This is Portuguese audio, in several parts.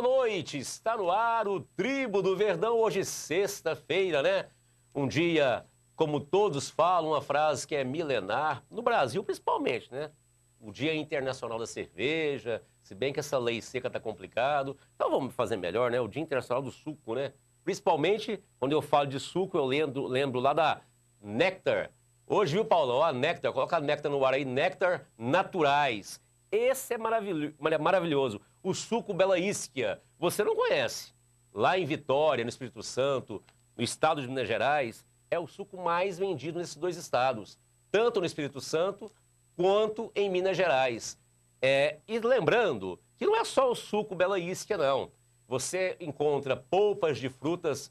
boa noite. Está no ar o Tribo do Verdão, hoje sexta-feira, né? Um dia, como todos falam, uma frase que é milenar, no Brasil principalmente, né? O Dia Internacional da Cerveja, se bem que essa lei seca tá complicado. Então vamos fazer melhor, né? O Dia Internacional do Suco, né? Principalmente, quando eu falo de suco, eu lembro lá da Nectar. Hoje, viu, Paulo? Ó, a Nectar, coloca a Nectar no ar aí, Nectar Naturais. Esse é maravilhoso. O suco Bela Ischia, você não conhece. Lá em Vitória, no Espírito Santo, no estado de Minas Gerais, é o suco mais vendido nesses dois estados. Tanto no Espírito Santo, quanto em Minas Gerais. E lembrando que não é só o suco Bela Ischia, não. Você encontra polpas de frutas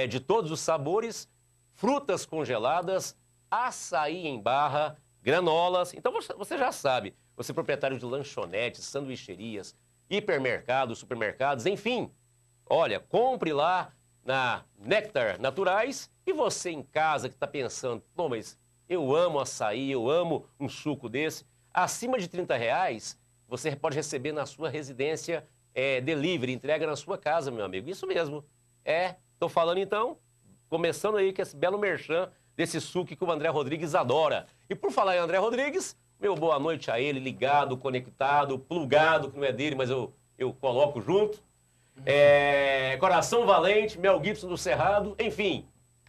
de todos os sabores, frutas congeladas, açaí em barra, granolas. Então você já sabe, você é proprietário de lanchonetes, sanduicherias, hipermercados, supermercados, enfim. Olha, compre lá na Nectar Naturais e você em casa que está pensando, pô, mas eu amo açaí, eu amo um suco desse. Acima de R$30, você pode receber na sua residência delivery, entrega na sua casa, meu amigo. Isso mesmo. Tô falando então, começando aí com esse belo merchan desse suco que o André Rodrigues adora. E por falar em André Rodrigues, meu boa noite a ele, ligado, conectado, plugado, que não é dele, mas eu coloco junto. Coração Valente, Mel Gibson do Cerrado, enfim,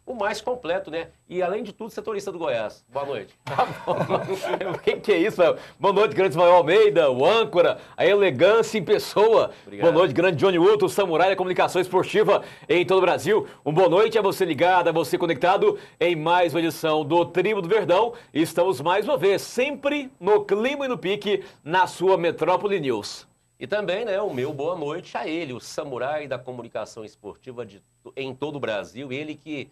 o mais completo, né? E além de tudo, setorista do Goiás. Boa noite. Tá bom. O que é isso, Mael? Boa noite, grande Ismael Almeida, o âncora, a elegância em pessoa. Obrigado. Boa noite, grande Johnny Wood, o samurai da comunicação esportiva em todo o Brasil. Boa noite a você ligado, a você conectado em mais uma edição do Tribo do Verdão. Estamos mais uma vez, sempre no clima e no pique, na sua Metrópole News. E também, né, o meu boa noite a ele, o samurai da comunicação esportiva em todo o Brasil. Ele que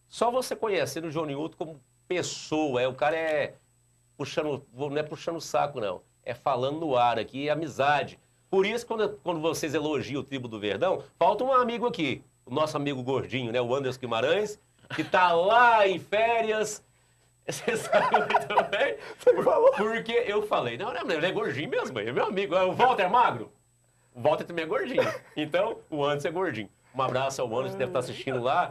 só você conhecer o Johnny Wood como pessoa, o cara não é puxando o saco, não. É falando no ar aqui, amizade. Por isso, quando vocês elogiam o Tribo do Verdão, falta um amigo aqui, o nosso amigo gordinho, né, o Anderson Guimarães, que tá lá em férias. Você sabe muito bem? Você falou? Porque eu falei, não, ele é gordinho mesmo, é meu amigo. O Walter é magro? O Walter também é gordinho. Então, o Anderson é gordinho. Um abraço ao Anderson, que deve estar assistindo lá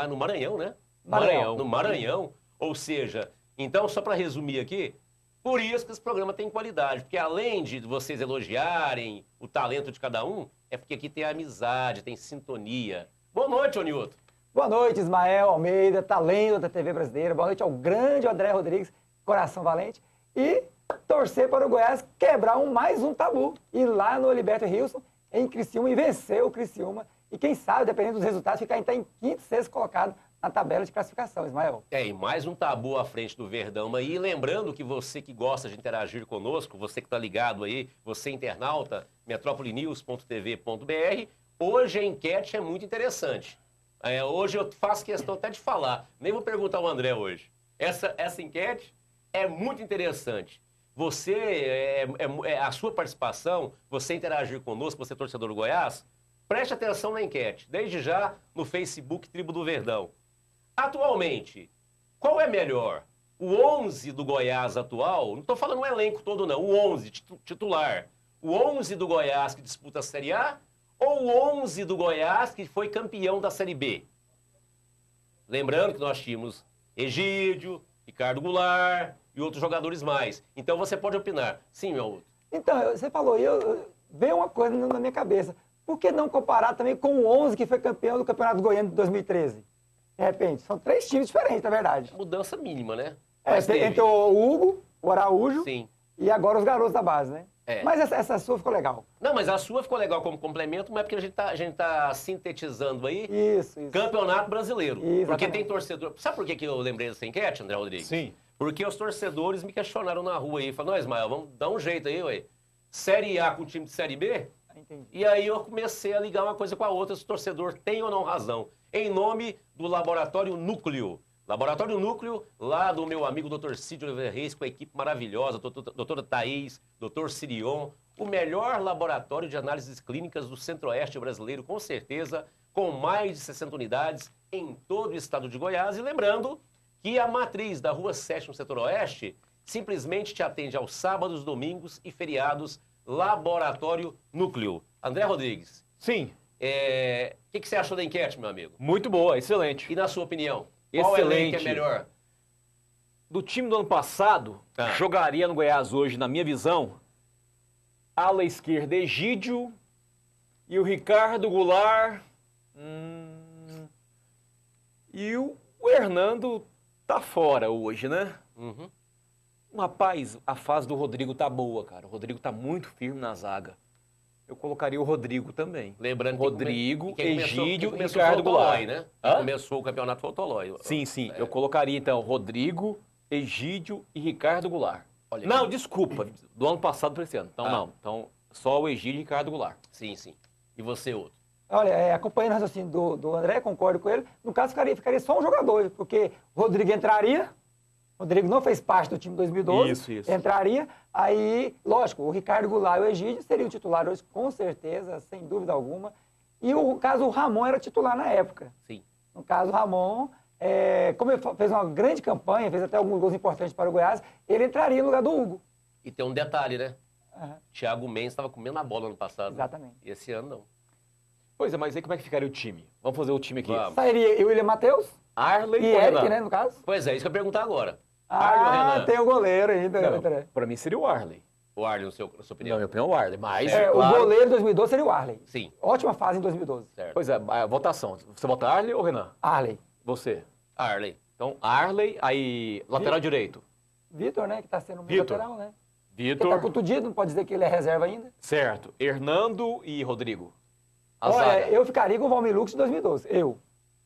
no Maranhão, né? Maranhão. No Maranhão. Ou seja, então, só para resumir aqui, por isso que esse programa tem qualidade. Porque além de vocês elogiarem o talento de cada um, é porque aqui tem amizade, tem sintonia. Boa noite, Onilton. Boa noite, Ismael Almeida, talento da TV brasileira. Boa noite ao grande André Rodrigues, Coração Valente. E torcer para o Goiás quebrar mais um tabu. Ir lá no Heriberto Wilson, em Criciúma, e vencer o Criciúma. E quem sabe, dependendo dos resultados, ficar então em quinto, sexto colocado na tabela de classificação, Ismael. E mais um tabu à frente do Verdão aí. Lembrando que você que gosta de interagir conosco, você que está ligado aí, você internauta, metropolinews.tv.br, hoje a enquete é muito interessante. Hoje eu faço questão até de falar, nem vou perguntar ao André hoje. Essa enquete é muito interessante. Você, a sua participação, você interagir conosco, você torcedor do Goiás, preste atenção na enquete, desde já no Facebook Tribo do Verdão. Atualmente, qual é melhor? O 11 do Goiás atual, não estou falando o elenco todo não, o 11 titular. O 11 do Goiás que disputa a Série A ou o 11 do Goiás que foi campeão da Série B? Lembrando que nós tínhamos Egídio, Ricardo Goulart e outros jogadores mais. Então você pode opinar. Sim, meu outro. Então, você falou, veio uma coisa na minha cabeça. Por que não comparar também com o 11 que foi campeão do Campeonato Goiano de 2013? De repente, são três times diferentes, na verdade. Mudança mínima, né? Entre o Hugo, o Araújo, sim, e agora os garotos da base, né? Mas essa sua ficou legal. Não, mas a sua ficou legal como complemento, mas é porque a gente tá sintetizando aí Isso. Campeonato Brasileiro. Exatamente. Porque tem torcedor... Sabe por que eu lembrei dessa enquete, André Rodrigues? Sim. Porque os torcedores me questionaram na rua aí. Falaram, não, Ismael, vamos dar um jeito aí, ué. Série A com time de Série B? Entendi. E aí eu comecei a ligar uma coisa com a outra, se o torcedor tem ou não razão. Em nome do Laboratório Núcleo. Laboratório Núcleo, lá do meu amigo Dr. Cid Oliveira Reis, com a equipe maravilhosa, doutora Thaís, Dr. Sirion, o melhor laboratório de análises clínicas do Centro-Oeste brasileiro, com certeza, com mais de 60 unidades em todo o estado de Goiás. E lembrando que a matriz da Rua 7 no Setor Oeste simplesmente te atende aos sábados, domingos e feriados Laboratório Núcleo. André Rodrigues, Sim, o que você achou da enquete, meu amigo? muito boa, excelente. E na sua opinião, qual elenco é Excelente. melhor? Do time do ano passado, jogaria no Goiás hoje, na minha visão, ala esquerda Egídio e o Ricardo Goulart. E o Hernando tá fora hoje, né? Uhum. Rapaz, a fase do Rodrigo tá boa, cara. O Rodrigo tá muito firme na zaga. Eu colocaria o Rodrigo também. Lembrando que Rodrigo, quem começou- Egídio quem e começou Ricardo foi o Tolói, Goulart. né? Hã? Quem começou o campeonato foi o Tolói. Sim. Eu colocaria então Rodrigo, Egídio e Ricardo Goulart. Olha Não, aqui. desculpa, do ano passado para esse ano. Então não. Então só o Egídio e Ricardo Goulart. Sim. E você, outro? Olha, acompanhando o raciocínio do André, concordo com ele. No caso, ficaria só um jogador, porque o Rodrigo entraria. O Rodrigo não fez parte do time 2012. Isso. Entraria. Aí, lógico, o Ricardo Goulart e o Egídio seriam titular hoje, com certeza, sem dúvida alguma. E o caso, o Ramon era titular na época. Sim. No caso, o Ramon, como ele fez uma grande campanha, fez até alguns gols importantes para o Goiás, ele entraria no lugar do Hugo. E tem um detalhe, né? Aham, Thiago Mendes estava comendo a bola no passado. exatamente. E esse ano não. Pois é, mas aí como é que ficaria o time? Vamos fazer o time aqui. Vamos. Sairia o William Matheus Arley e ou Eric, Renan? né, no caso. Pois é, isso que eu ia perguntar agora. Arley ou Renan? Tem o goleiro ainda, Não, André. pra mim seria o Arley. O Arley, na sua Não, opinião? minha opinião é o Arley, mas O claro... goleiro de 2012 seria o Arley. Sim, Ótima fase em 2012. certo. Pois é, a votação. Você vota Arley ou Renan? Arley. Você. Arley. Então, Arley, aí lateral direito. Vitor, né, que está sendo meio Vitor. lateral, né? Ele Vitor, tá contundido, não pode dizer que ele é reserva ainda. certo. Hernando e Rodrigo. A Olha, zaga. eu ficaria com o Valmir Lux de 2012.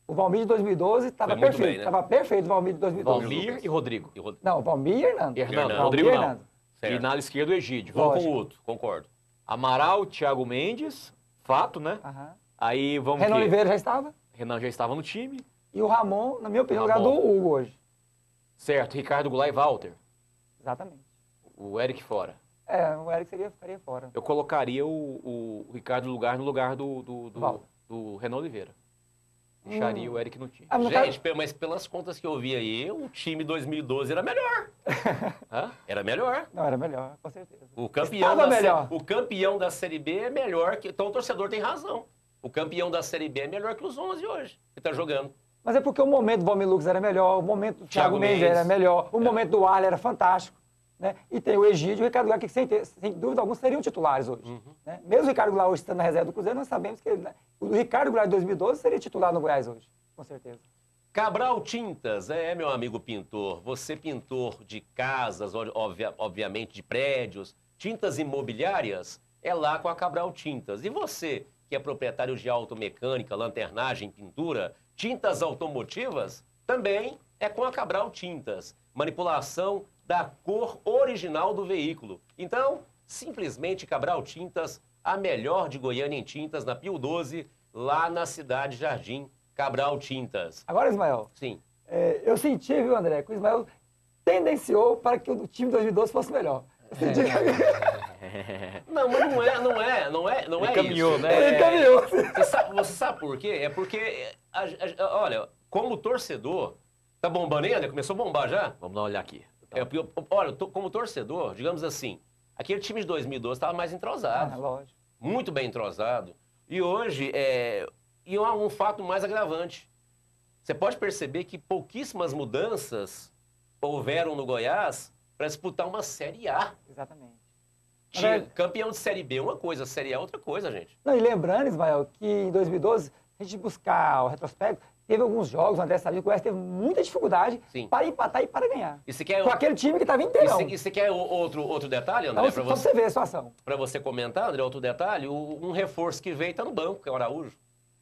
O Valmir de 2012 estava Foi muito perfeito. bem, né? Estava perfeito o Valmir de 2012. Valmir e Rodrigo. Não, o Valmir e Hernando. Hernando. Hernando. Rodrigo Valmir e não. Hernando. Certo. E na ala esquerda o Egídio. Vamos Lógico. com o outro, concordo. Amaral, Thiago Mendes, fato, né? Aham. Aí vamos Renan quê? Oliveira já estava. Renan já estava no time. E o Ramon, na minha opinião, no lugar do Ramon. Hugo hoje. Certo. Ricardo Goulart e Walter. Exatamente. O Eric fora. O Eric ficaria fora. Eu colocaria o Ricardo no lugar Walter. do Renan Oliveira. Deixaria o Eric no time. Ah, no Gente, mas pelas contas que eu vi aí, o time 2012 era melhor. Hã? Era melhor. Não, era melhor, com certeza. O campeão, Estava da melhor. o campeão da Série B é melhor que... Então o torcedor tem razão. O campeão da Série B é melhor que os 11 hoje, que tá jogando. Mas é porque o momento do Valmir Lux era melhor, o momento do Thiago Mendes era melhor, o momento do Arley era fantástico. Né? E tem o Egídio e o Ricardo Goulart, que sem dúvida alguma seriam titulares hoje. Né? Mesmo o Ricardo Goulart hoje estando na reserva do Cruzeiro, nós sabemos que o Ricardo Goulart de 2012 seria titular no Goiás hoje, com certeza. Cabral Tintas, meu amigo pintor. Você pintor de casas, obviamente de prédios, tintas imobiliárias, é lá com a Cabral Tintas. E você, que é proprietário de automecânica, lanternagem, pintura, tintas automotivas, também é com a Cabral Tintas. Manipulação da cor original do veículo. Então, simplesmente Cabral Tintas, a melhor de Goiânia em tintas, na Pio 12, lá na Cidade Jardim, Cabral Tintas. Agora, Ismael, Sim. eu senti, viu, André, que o Ismael tendenciou para que o time de 2012 fosse melhor. Eu senti Não, mas não é caminhou, isso. né? Ele caminhou. Você sabe por quê? É porque, olha, como torcedor, tá bombando aí, André? Começou a bombar já? Vamos dar uma olhada aqui. Olha, como torcedor, digamos assim, aquele time de 2012 estava mais entrosado, Lógico. muito bem entrosado. E hoje, e um fato mais agravante. Você pode perceber que pouquíssimas mudanças houveram no Goiás para disputar uma Série A. Exatamente. Campeão de Série B é uma coisa, Série A é outra coisa, gente. Não, e lembrando, Ismael, que em 2012, a gente buscar o retrospecto, teve alguns jogos, o André sabia que o Goiás teve muita dificuldade Sim. para empatar e para ganhar. E você quer, Com aquele time que estava inteirão. e você quer outro detalhe, André, Então, para só pra você, você ver a situação. comentar, André, outro detalhe? Um reforço que veio está no banco, que é o Araújo.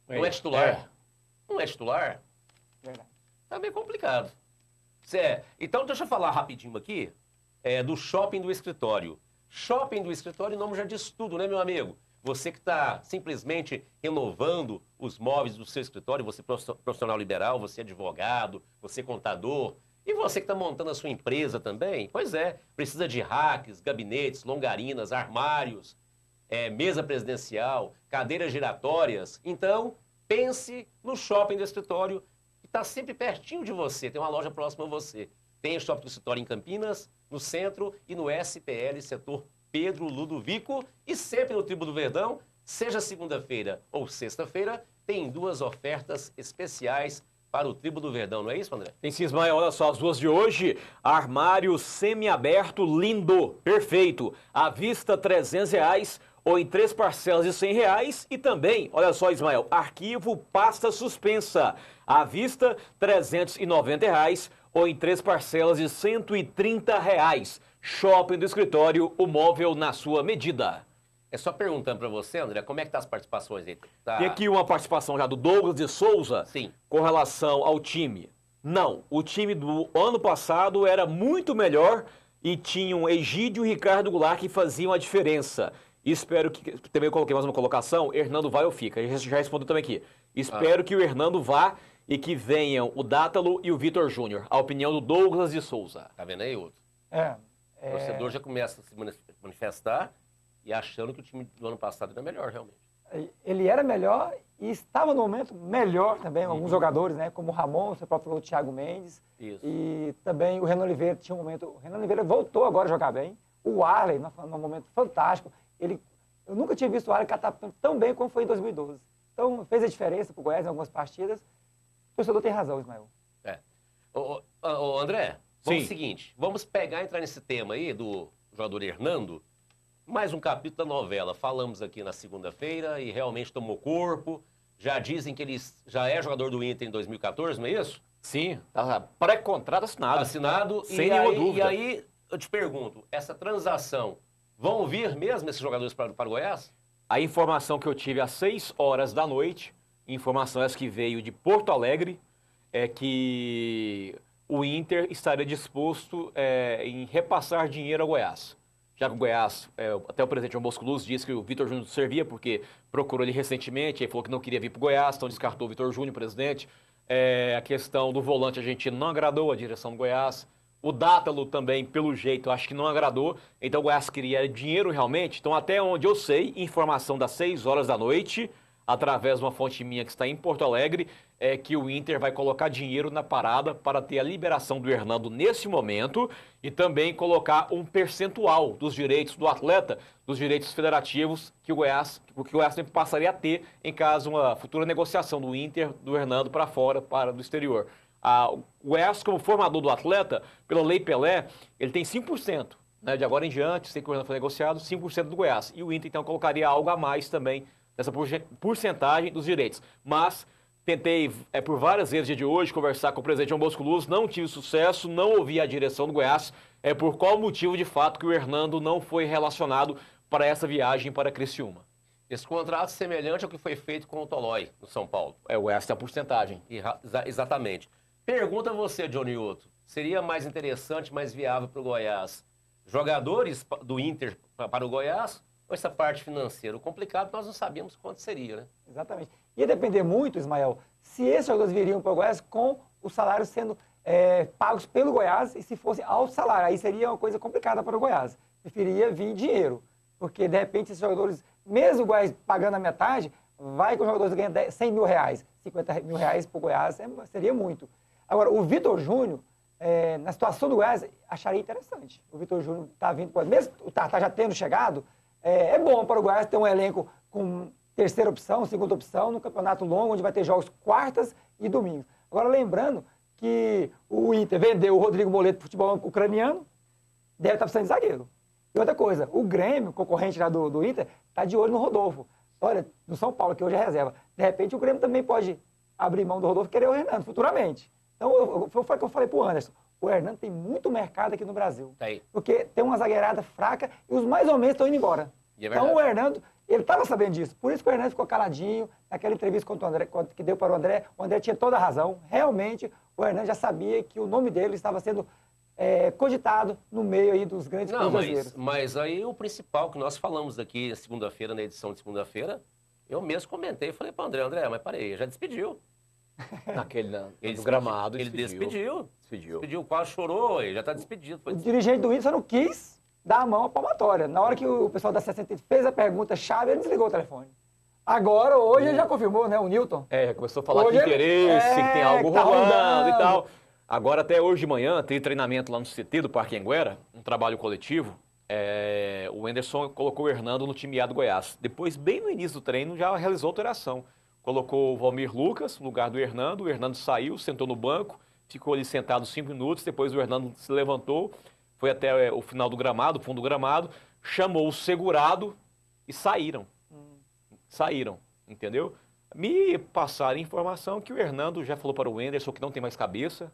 Não é titular. Não é titular. Verdade. Tá meio complicado. Então, deixa eu falar rapidinho aqui do shopping do escritório. Shopping do escritório, o nome já diz tudo, né, meu amigo? Você que está simplesmente renovando os móveis do seu escritório, você profissional liberal, você advogado, você contador, e você que está montando a sua empresa também, pois precisa de racks, gabinetes, longarinas, armários, mesa presidencial, cadeiras giratórias. Então, pense no shopping do escritório, que está sempre pertinho de você, tem uma loja próxima a você. Tem o shopping do escritório em Campinas, no centro e no SPL, setor Pedro Ludovico. E sempre no Tribo do Verdão, seja segunda-feira ou sexta-feira, tem 2 ofertas especiais para o Tribo do Verdão, não é isso, André? Tem sim, Ismael, olha só, as 2 de hoje, armário semi-aberto lindo, perfeito, à vista R$300 ou em 3 parcelas de R$100 e também, olha só, Ismael, arquivo pasta suspensa, à vista R$390 ou em 3 parcelas de R$130. Shopping do Escritório, o móvel na sua medida. É só perguntando para você, André, como é que tá as participações aí? Tá... Tem aqui uma participação já do Douglas de Souza. Sim. Com relação ao time. Não, o time do ano passado era muito melhor e tinham Egídio e Ricardo Goulart que faziam a diferença. Espero que... Também coloquei mais uma colocação, Hernando vai ou fica. Já respondeu também aqui. Espero que o Hernando vá e que venham o Dátalo e o Vitor Júnior. A opinião do Douglas de Souza. Tá vendo aí, outro? O O torcedor já começa a se manifestar e achando que o time do ano passado era melhor, realmente. Ele era melhor e estava no momento melhor também, alguns jogadores, né? Como o Ramon, você próprio falou, o Thiago Mendes. Isso. E também o Renan Oliveira tinha um momento... O Renan Oliveira voltou agora a jogar bem. O Arley, num momento fantástico. Eu nunca tinha visto o Arley catapultando tão bem como foi em 2012. Então, fez a diferença para o Goiás em algumas partidas. O torcedor tem razão, Ismael. Ô, André, vamos Sim. o seguinte, vamos entrar nesse tema aí do jogador Hernando, mais um capítulo da novela. Falamos aqui na segunda-feira e realmente tomou corpo. Já dizem que ele já é jogador do Inter em 2014, não é isso? Sim, tá pré-contrato assinado. Assinado. Sem nenhuma dúvida. E aí, eu te pergunto, essa transação, vão vir mesmo esses jogadores para o Goiás? A informação que eu tive às 6 horas da noite, informação essa que veio de Porto Alegre, é que o Inter estaria disposto em repassar dinheiro ao Goiás. Já que o Goiás, até o presidente João Bosco Luz disse que o Vitor Júnior servia porque procurou ele recentemente, aí falou que não queria vir para o Goiás, então descartou o Vitor Júnior, presidente. A questão do volante argentino não agradou a direção do Goiás. O Dátalo também, pelo jeito, acho que não agradou. Então o Goiás queria dinheiro realmente. Então até onde eu sei, informação das 6 horas da noite, através de uma fonte minha que está em Porto Alegre, é que o Inter vai colocar dinheiro na parada para ter a liberação do Hernando nesse momento e também colocar um percentual dos direitos do atleta, dos direitos federativos que o Goiás sempre passaria a ter em caso uma futura negociação do Inter, do Hernando para fora, para do exterior. O Goiás, como formador do atleta, pela Lei Pelé, ele tem 5%. Né, de agora em diante, sem que o Hernando for negociado, 5% do Goiás. E o Inter, então, colocaria algo a mais também nessa porcentagem dos direitos. Mas tentei, por várias vezes, dia de hoje, conversar com o presidente João Bosco Luz, não tive sucesso, não ouvi a direção do Goiás. Por qual motivo, de fato, que o Hernando não foi relacionado para essa viagem para Criciúma. Esse contrato semelhante ao que foi feito com o Tolói, no São Paulo. O Goiás tem a porcentagem. Exatamente. Pergunta a você, Johnny Otto, seria mais interessante, mais viável para o Goiás, jogadores do Inter para o Goiás ou essa parte financeira? O complicado, nós não sabíamos quanto seria, né? Exatamente. Ia depender muito, Ismael, se esses jogadores viriam para o Goiás com os salários sendo pagos pelo Goiás e se fosse ao salário. Aí seria uma coisa complicada para o Goiás. Preferia vir dinheiro, porque de repente esses jogadores, mesmo o Goiás pagando a metade, vai que os jogadores ganham 100 mil reais, 50 mil reais para o Goiás seria muito. Agora, o Vitor Júnior, na situação do Goiás, acharia interessante. O Vitor Júnior está vindo, mesmo o Tartar já tendo chegado, é bom para o Goiás ter um elenco com terceira opção, segunda opção, num campeonato longo, onde vai ter jogos quartas e domingos. Agora, lembrando que o Inter vendeu o Rodrigo Moleto para o futebol ucraniano, deve estar precisando de zagueiro. E outra coisa, o Grêmio, concorrente lá do Inter, está de olho no Rodolfo. Olha, do São Paulo, que hoje é reserva. De repente, o Grêmio também pode abrir mão do Rodolfo e querer o Hernando futuramente. Então, foi o que eu falei para o Anderson. O Hernando tem muito mercado aqui no Brasil. Tem. Porque tem uma zagueirada fraca e os mais ou menos estão indo embora. Então, o Hernando, ele estava sabendo disso. Por isso que o Hernando ficou caladinho. Naquela entrevista que deu para o André tinha toda a razão. Realmente, o Hernando já sabia que o nome dele estava sendo cogitado no meio aí dos grandes cruzeiros. Mas aí o principal que nós falamos aqui segunda-feira, na edição de segunda-feira, eu mesmo comentei, falei para o André, mas parei, já despediu. No gramado, ele despediu. Despediu, quase chorou, ele já está despedido. O dirigente do Inter só não quis dar a mão à palmatória. Na hora que o pessoal da 60 fez a pergunta-chave, ele desligou o telefone. Agora, hoje, ele já confirmou, né, o Newton? Já começou a falar de interesse, que tem algo rolando e tal. Agora, até hoje de manhã, tem treinamento lá no CT do Parque Anguera, um trabalho coletivo. o Anderson colocou o Hernando no time A do Goiás. Depois, bem no início do treino, já realizou alteração. Colocou o Valmir Lucas no lugar do Hernando. O Hernando saiu, sentou no banco, ficou ali sentado 5 minutos. Depois o Hernando se levantou, foi até o final do gramado, o fundo do gramado, chamou o segurado e saíram. Saíram, entendeu? Me passaram informação que o Hernando já falou para o Anderson que não tem mais cabeça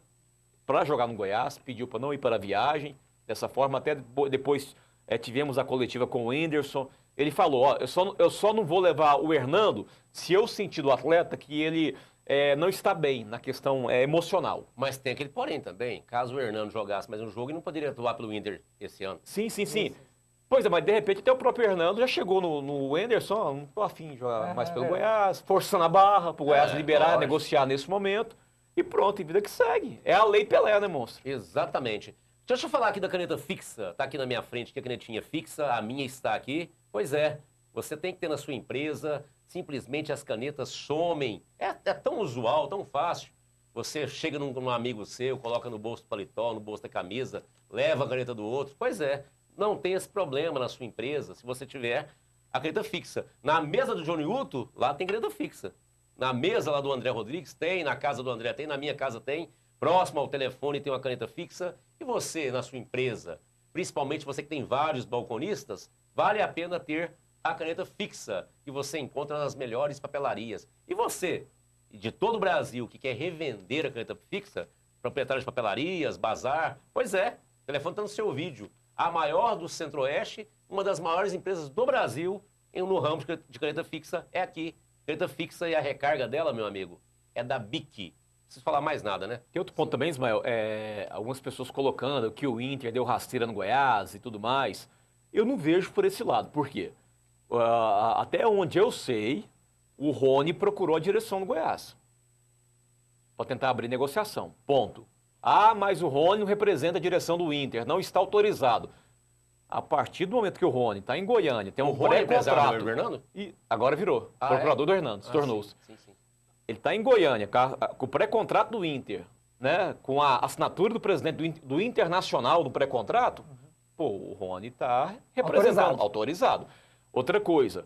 para jogar no Goiás, pediu para não ir para a viagem. Dessa forma, até depois tivemos a coletiva com o Anderson. Ele falou, ó, eu só não vou levar o Hernando se eu sentir do atleta que ele não está bem na questão emocional. Mas tem aquele porém também. Caso o Hernando jogasse mais um jogo, ele não poderia atuar pelo Inter esse ano. Sim. Pois é, mas de repente até o próprio Hernando já chegou no Anderson, ó, não tô afim de jogar mais pelo Goiás, forçando a barra pro Goiás liberar, lógico. negociar nesse momento. E pronto, e vida que segue. É a lei Pelé, né, monstro? Exatamente. Deixa eu falar aqui da caneta fixa. Tá aqui na minha frente, que a canetinha fixa, a minha está aqui. Pois é, você tem que ter na sua empresa, simplesmente as canetas somem. É tão usual, tão fácil. Você chega num amigo seu, coloca no bolso do paletó, no bolso da camisa, leva a caneta do outro. Pois é, não tem esse problema na sua empresa se você tiver a caneta fixa. Na mesa do Johnny Uto, lá tem caneta fixa. Na mesa lá do André Rodrigues tem, na casa do André tem, na minha casa tem. Próximo ao telefone tem uma caneta fixa. E você, na sua empresa, principalmente você que tem vários balconistas, vale a pena ter a caneta fixa, que você encontra nas melhores papelarias. E você, de todo o Brasil, que quer revender a caneta fixa, proprietário de papelarias, bazar, pois é, o telefone está no seu vídeo. A maior do Centro-Oeste, uma das maiores empresas do Brasil no ramo de caneta fixa é aqui. Caneta fixa e a recarga dela, meu amigo, é da BIC. Não preciso falar mais nada, né? Tem outro ponto também, Ismael, algumas pessoas colocando que o Inter deu rasteira no Goiás e tudo mais. Eu não vejo por esse lado. Por quê? Até onde eu sei, o Rony procurou a direção do Goiás para tentar abrir negociação. Ponto. Ah, mas o Rony não representa a direção do Inter, não está autorizado. A partir do momento que o Rony está em Goiânia, tem um pré-contrato. Do Hernando? E agora virou. Procurador do Hernando, se tornou-se. Sim. Ele está em Goiânia, com o pré-contrato do Inter, né? Com a assinatura do presidente do Internacional do pré-contrato. Pô, o Rony está representando, autorizado. Outra coisa,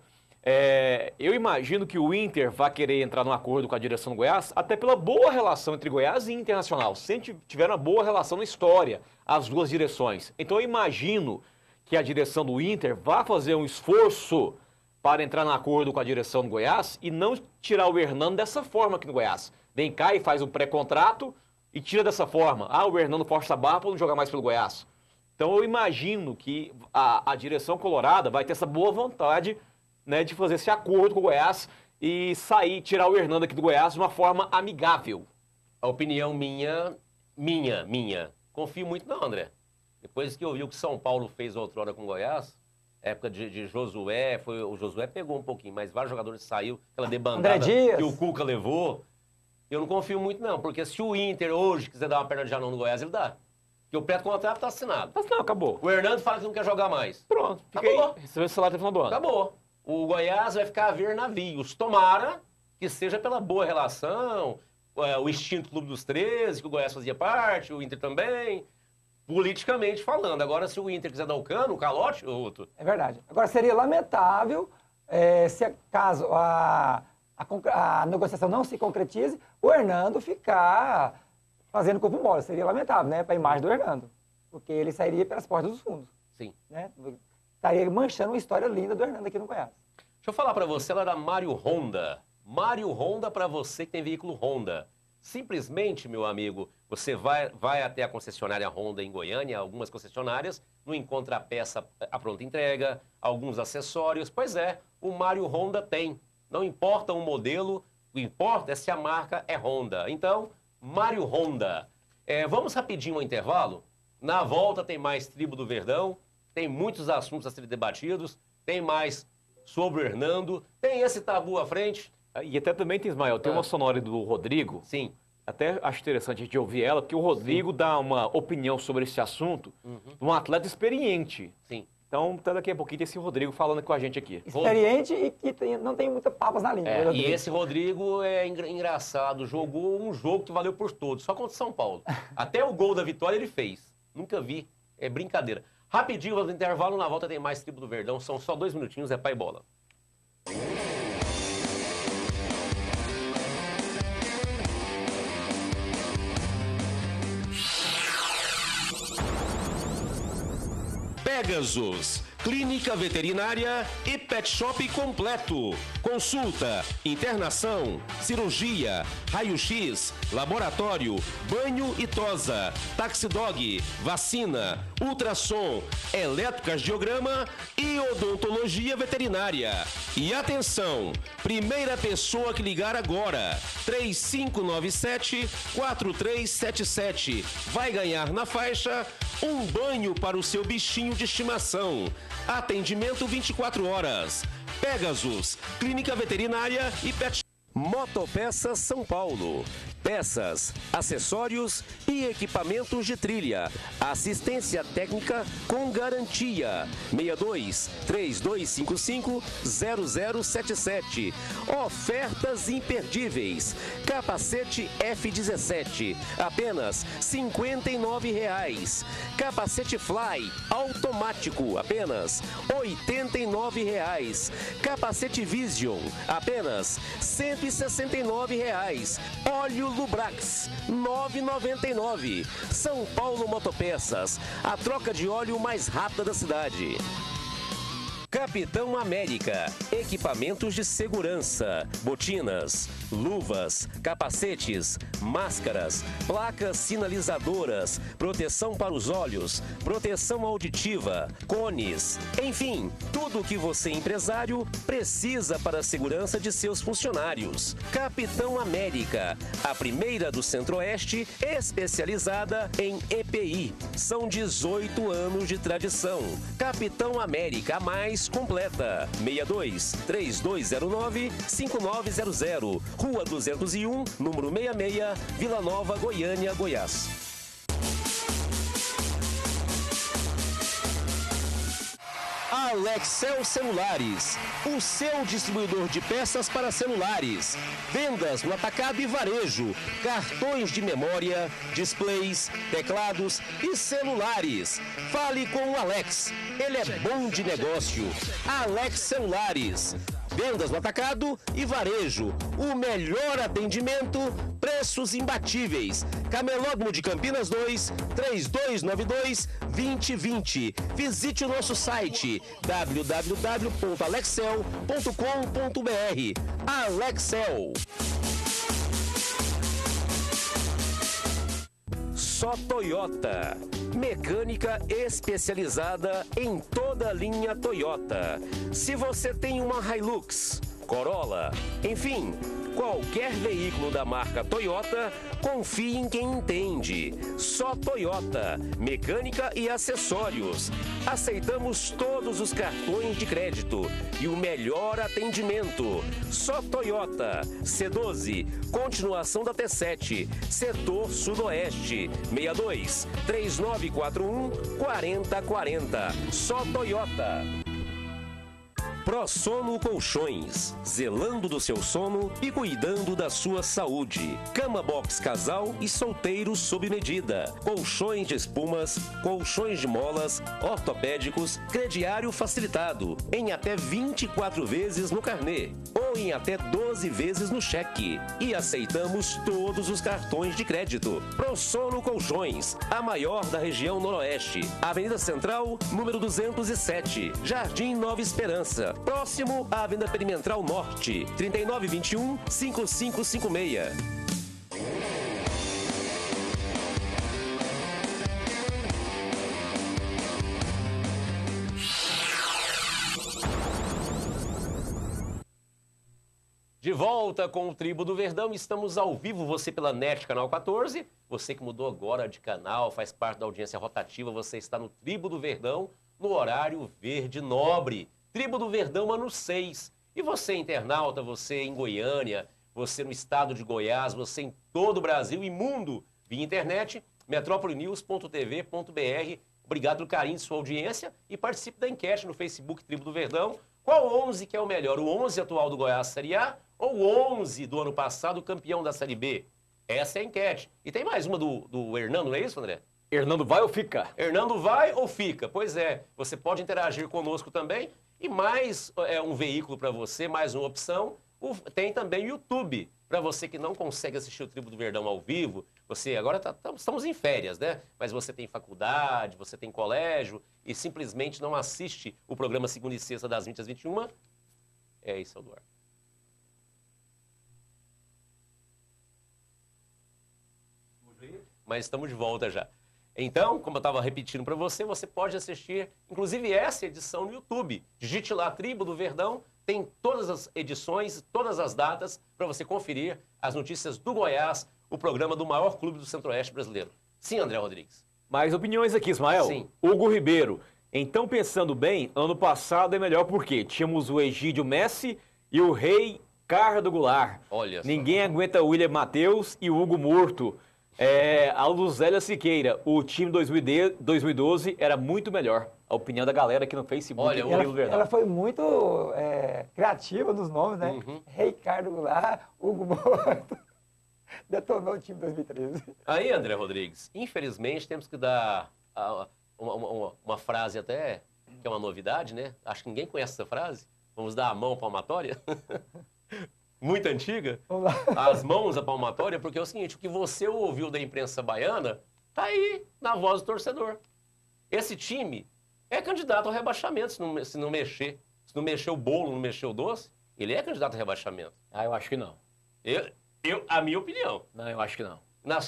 eu imagino que o Inter vai querer entrar num acordo com a direção do Goiás, até pela boa relação entre Goiás e Internacional. Sempre tiveram uma boa relação na história, as duas direções. Então eu imagino que a direção do Inter vai fazer um esforço para entrar num acordo com a direção do Goiás e não tirar o Hernando dessa forma aqui no Goiás. Vem cá e faz um pré-contrato e tira dessa forma. Ah, o Hernando força a barra para não jogar mais pelo Goiás. Então eu imagino que a direção colorada vai ter essa boa vontade, né, de fazer esse acordo com o Goiás e tirar o Hernando aqui do Goiás de uma forma amigável. A opinião minha. Confio muito não, André. Depois que eu vi o que São Paulo fez outrora com o Goiás, época de Josué, o Josué pegou um pouquinho, mas vários jogadores saiu, aquela debandada que o Cuca levou. Eu não confio muito não, porque se o Inter hoje quiser dar uma perna de janão no Goiás, ele dá. Porque o pré-contrato está assinado. Não, acabou. O Hernando fala que não quer jogar mais. Pronto, acabou. Recebeu o salário até o final do ano. Acabou. O Goiás vai ficar a ver navios. Tomara que seja pela boa relação, o extinto Clube dos 13, que o Goiás fazia parte, o Inter também, politicamente falando. Agora, se o Inter quiser dar o cano, o calote, outro. É verdade. Agora, seria lamentável se caso a negociação não se concretize, o Hernando ficar fazendo corpo mole. Seria lamentável, né? Para a imagem do Hernando. Porque ele sairia pelas portas dos fundos. Sim. Né? Estaria manchando uma história linda do Hernando aqui no Goiás. Deixa eu falar para você, ela era Mário Honda. Mário Honda para você que tem veículo Honda. Simplesmente, meu amigo, você vai até a concessionária Honda em Goiânia, algumas concessionárias, não encontra a peça à pronta entrega, alguns acessórios. Pois é, o Mário Honda tem. Não importa o modelo, o que importa é se a marca é Honda. Então, Mário Honda. Vamos rapidinho ao intervalo? Na volta tem mais Tribo do Verdão, tem muitos assuntos a serem debatidos, tem mais sobre o Hernando, tem esse tabu à frente. E até também tem, Ismael, tem uma sonora do Rodrigo. Sim. Até acho interessante a gente ouvir ela, porque o Rodrigo dá uma opinião sobre esse assunto de um atleta experiente. Sim. Então, até daqui a pouquinho tem esse Rodrigo falando com a gente aqui. Experiente e que não tem muita papas na língua. E esse Rodrigo é engraçado, jogou um jogo que valeu por todos, só contra o São Paulo. Até o gol da vitória ele fez. Nunca vi, é brincadeira. Rapidinho, vamos no intervalo, na volta tem mais Tribo do Verdão, são só 2 minutinhos, é pai bola. Pegasus, clínica veterinária e pet shop completo. Consulta, internação, cirurgia, raio-x, laboratório, banho e tosa, taxidog, vacina, ultrassom, eletrocardiograma e odontologia veterinária. E atenção, primeira pessoa que ligar agora, 3597-4377, vai ganhar na faixa um banho para o seu bichinho de estimação. Atendimento 24 horas. Pegasus, clínica veterinária e pet. Motopeças São Paulo. Peças, acessórios e equipamentos de trilha. Assistência técnica com garantia. 62-3255-0077. Ofertas imperdíveis. Capacete F-17, apenas R$ 59,00. Capacete Fly automático, apenas R$ 89,00. Capacete Vision, apenas R$ 169,00. Óleo Lubrax, R$ 9,99. São Paulo Motopeças, a troca de óleo mais rápida da cidade. Capitão América, equipamentos de segurança, botinas, luvas, capacetes, máscaras, placas sinalizadoras, proteção para os olhos, proteção auditiva, cones, enfim, tudo o que você, empresário, precisa para a segurança de seus funcionários. Capitão América, a primeira do Centro-Oeste, especializada em EPI. São 18 anos de tradição. Capitão América, a mais completa. 62-3209-5900. Rua 201, número 66, Vila Nova, Goiânia, Goiás. Alexel Celulares, o seu distribuidor de peças para celulares. Vendas no atacado e varejo, cartões de memória, displays, teclados e celulares. Fale com o Alex, ele é bom de negócio. Alex Celulares. Vendas no atacado e varejo. O melhor atendimento, preços imbatíveis. Camelódromo de Campinas 2, 3292-2020. Visite o nosso site www.alexel.com.br. Alexel. Só Toyota. Mecânica especializada em toda a linha Toyota. Se você tem uma Hilux, Corolla, enfim, qualquer veículo da marca Toyota, confie em quem entende. Só Toyota, mecânica e acessórios. Aceitamos todos os cartões de crédito e o melhor atendimento. Só Toyota, C12, continuação da T7, setor sudoeste, 62-3941-4040. Só Toyota. ProSono Colchões, zelando do seu sono e cuidando da sua saúde. Cama box casal e solteiro sob medida. Colchões de espumas, colchões de molas, ortopédicos, crediário facilitado, em até 24 vezes no carnê ou em até 12 vezes no cheque. E aceitamos todos os cartões de crédito. ProSono Colchões, a maior da região noroeste. Avenida Central, número 207, Jardim Nova Esperança. Próximo à Avenida Perimetral Norte, 3921-5556. De volta com o Tribo do Verdão, estamos ao vivo, você pela NET Canal 14, você que mudou agora de canal, faz parte da audiência rotativa, você está no Tribo do Verdão, no horário verde nobre. Tribo do Verdão, ano 6. E você, internauta, você em Goiânia, você no estado de Goiás, você em todo o Brasil e mundo, via internet, metropolinews.tv.br. Obrigado pelo carinho de sua audiência e participe da enquete no Facebook Tribo do Verdão. Qual 11 que é o melhor? O 11 atual do Goiás Série A ou o 11 do ano passado, campeão da Série B? Essa é a enquete. E tem mais uma do Hernando, não é isso, André? Hernando vai ou fica? Hernando vai ou fica? Pois é, você pode interagir conosco também. E mais um veículo para você, mais uma opção, tem também o YouTube. Para você que não consegue assistir o Tribo do Verdão ao vivo, você agora estamos em férias, né? Mas você tem faculdade, você tem colégio e simplesmente não assiste o programa segunda e sexta das 20 às 21. É isso, Eduardo. Mas estamos de volta já. Então, como eu estava repetindo para você, você pode assistir, inclusive essa edição no YouTube. Digite lá Tribo do Verdão, tem todas as edições, todas as datas para você conferir as notícias do Goiás, o programa do maior clube do Centro-Oeste brasileiro. Sim, André Rodrigues. Mais opiniões aqui, Ismael. Sim. Hugo Ribeiro. Então, pensando bem, ano passado é melhor porque tínhamos o Egídio Messi e o Rei Ricardo Goulart. Olha só. Ninguém aguenta o William Matheus e o Hugo Morto. A Luzélia Siqueira, o time 2012 era muito melhor. A opinião da galera aqui no Facebook. Olha, ela foi muito criativa nos nomes, né? Uhum. Ricardo Goulart, Hugo Morto. Detonou o time 2013. Aí, André Rodrigues, infelizmente temos que dar uma frase até, que é uma novidade, né? Acho que ninguém conhece essa frase. Vamos dar a mão palmatória. Muito antiga. Vamos lá. As mãos à palmatória, porque é o seguinte, o que você ouviu da imprensa baiana tá aí na voz do torcedor. Esse time é candidato ao rebaixamento se não mexer. Se não mexer o bolo, não mexer o doce, ele é candidato ao rebaixamento. Ah, eu acho que não. A minha opinião. Não, eu acho que não.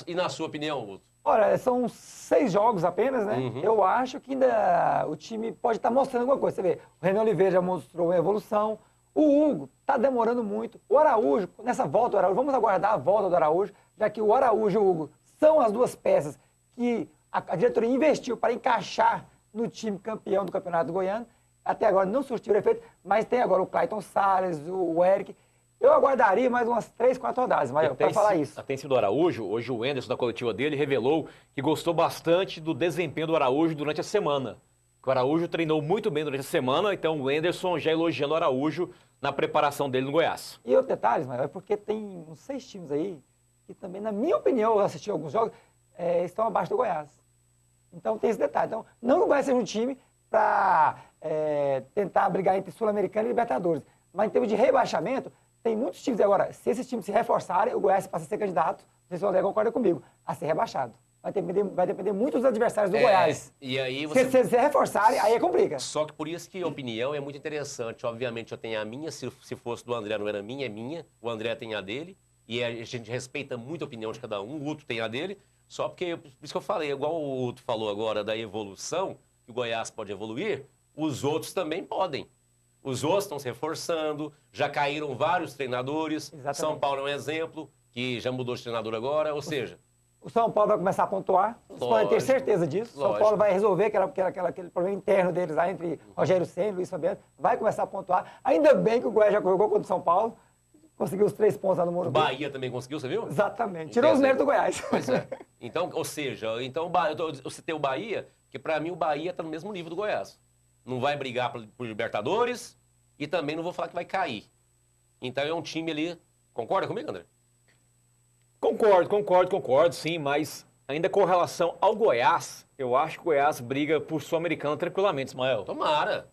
E na sua opinião, Guto? Olha, são 6 jogos apenas, né? Uhum. Eu acho que ainda o time pode estar mostrando alguma coisa. Você vê, o Renan Oliveira já mostrou uma evolução. O Hugo está demorando muito. O Araújo, nessa volta do Araújo, vamos aguardar a volta do Araújo, já que o Araújo e o Hugo são as duas peças que a diretoria investiu para encaixar no time campeão do Campeonato Goiano. Até agora não surtiram efeito, mas tem agora o Clayton Salles, o Eric. Eu aguardaria mais umas 3, 4 rodadas, mas para falar isso. Até em cima do Araújo, hoje o Enderson, da coletiva dele, revelou que gostou bastante do desempenho do Araújo durante a semana. O Araújo treinou muito bem durante a semana, então o Enderson já elogiando o Araújo na preparação dele no Goiás. E outro detalhe, Ismael, é porque tem uns 6 times aí que também, na minha opinião, eu assisti alguns jogos, estão abaixo do Goiás. Então tem esse detalhe. Então, não que o Goiás seja um time para tentar brigar entre Sul-Americana e Libertadores. Mas em termos de rebaixamento, tem muitos times agora. Se esses times se reforçarem, o Goiás passa a ser candidato, não sei se o André concorda comigo, a ser rebaixado. Vai depender muito dos adversários do Goiás. E aí Se reforçarem, aí complica. Só que por isso que a opinião é muito interessante. Obviamente eu tenho a minha, se fosse do André não era minha, é minha. O André tem a dele. E a gente respeita muito a opinião de cada um. O Guto tem a dele. Só porque, por isso que eu falei, igual o Guto falou agora da evolução, que o Goiás pode evoluir, os outros também podem. Os outros estão se reforçando, já caíram vários treinadores. Exatamente. São Paulo é um exemplo, que já mudou de treinador agora, ou seja... O São Paulo vai começar a pontuar, vocês podem ter certeza disso. O São Paulo vai resolver aquele problema interno deles lá entre Rogério Ceni e Luiz Fabiano, vai começar a pontuar. Ainda bem que o Goiás já jogou contra o São Paulo, conseguiu os 3 pontos lá no Morumbi. Bahia também conseguiu, você viu? Exatamente, tirou os méritos do Goiás. Pois é. Então, ou seja, eu citei o Bahia, porque para mim o Bahia está no mesmo nível do Goiás. Não vai brigar por Libertadores e também não vou falar que vai cair. Então é um time ali... Concorda comigo, André? Concordo, sim, mas ainda com relação ao Goiás, eu acho que o Goiás briga por Sul-Americana tranquilamente, Ismael. Tomara.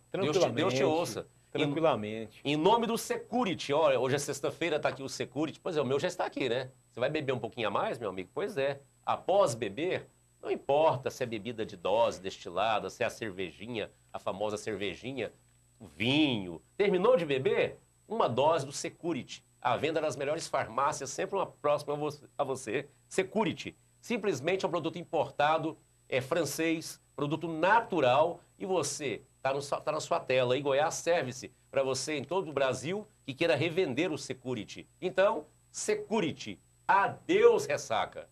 Deus te ouça. Tranquilamente. Em nome do Security, olha, hoje é sexta-feira, tá aqui o Security. Pois é, o meu já está aqui, né? Você vai beber um pouquinho a mais, meu amigo? Pois é. Após beber, não importa se é bebida de dose destilada, se é a cervejinha, a famosa cervejinha, o vinho. Terminou de beber? Uma dose do Security. A venda nas melhores farmácias, sempre uma próxima a você. Security. Simplesmente é um produto importado, é francês, produto natural. E você, tá na sua tela aí, Goiás Service, para você em todo o Brasil que queira revender o Security. Então, Security. Adeus, ressaca.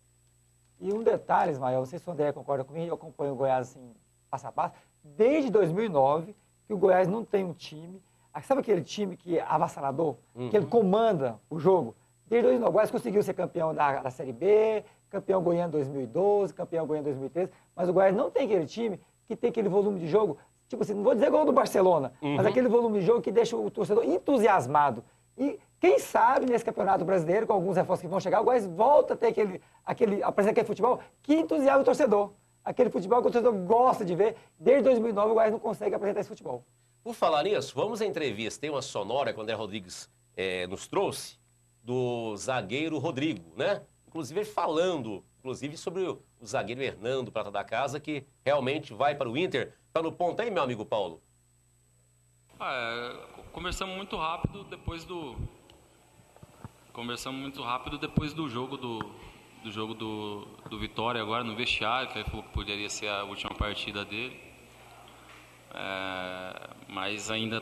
E um detalhe, Ismael, não sei se o André concorda comigo, eu acompanho o Goiás assim, passo a passo. Desde 2009 que o Goiás não tem um time... Sabe aquele time que é avassalador? Que ele comanda o jogo? Desde 2009, o Goiás conseguiu ser campeão da Série B, campeão goiano 2012, campeão goiano 2013, mas o Goiás não tem aquele time que tem aquele volume de jogo, tipo assim, não vou dizer igual o do Barcelona, mas aquele volume de jogo que deixa o torcedor entusiasmado. E quem sabe nesse Campeonato Brasileiro, com alguns reforços que vão chegar, o Goiás volta a ter apresentar aquele futebol que entusiasma o torcedor. aquele futebol que o torcedor gosta de ver. Desde 2009 o Goiás não consegue apresentar esse futebol. Por falar nisso, vamos à entrevista. Tem uma sonora que o André Rodrigues nos trouxe, do zagueiro Rodrigo, né? Inclusive ele falando, sobre o zagueiro Hernando, prata da casa, que realmente vai para o Inter. Tá no ponto aí, meu amigo Paulo? Conversamos muito rápido depois do jogo do Vitória agora no vestiário, que ele falou que poderia ser a última partida dele. Mas ainda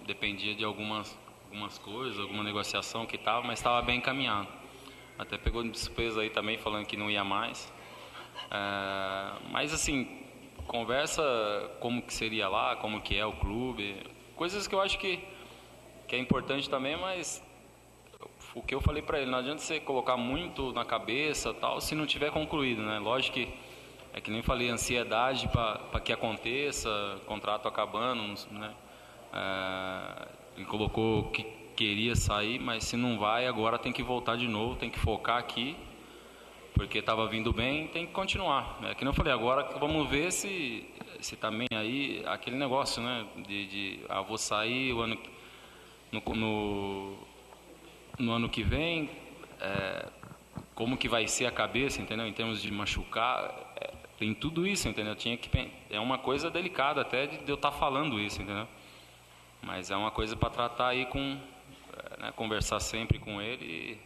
dependia de algumas coisas, alguma negociação que estava, mas estava bem encaminhado. Até pegou de surpresa aí também, falando que não ia mais. Mas assim, conversa como que seria lá, como que é o clube, coisas que eu acho que é importante também, mas o que eu falei para ele, não adianta você colocar muito na cabeça tal, se não tiver concluído, né? Lógico que é que nem falei, ansiedade para que aconteça, contrato acabando, né? Ele colocou que queria sair, mas se não vai, agora tem que voltar de novo, tem que focar aqui, porque estava vindo bem, tem que continuar. É que nem eu falei, agora vamos ver se também aí, aquele negócio, né? Vou sair no ano que vem, como que vai ser a cabeça, entendeu? Em termos de machucar, tem tudo isso, entendeu? É uma coisa delicada até de eu estar falando isso, entendeu? Mas é uma coisa para tratar aí conversar sempre com ele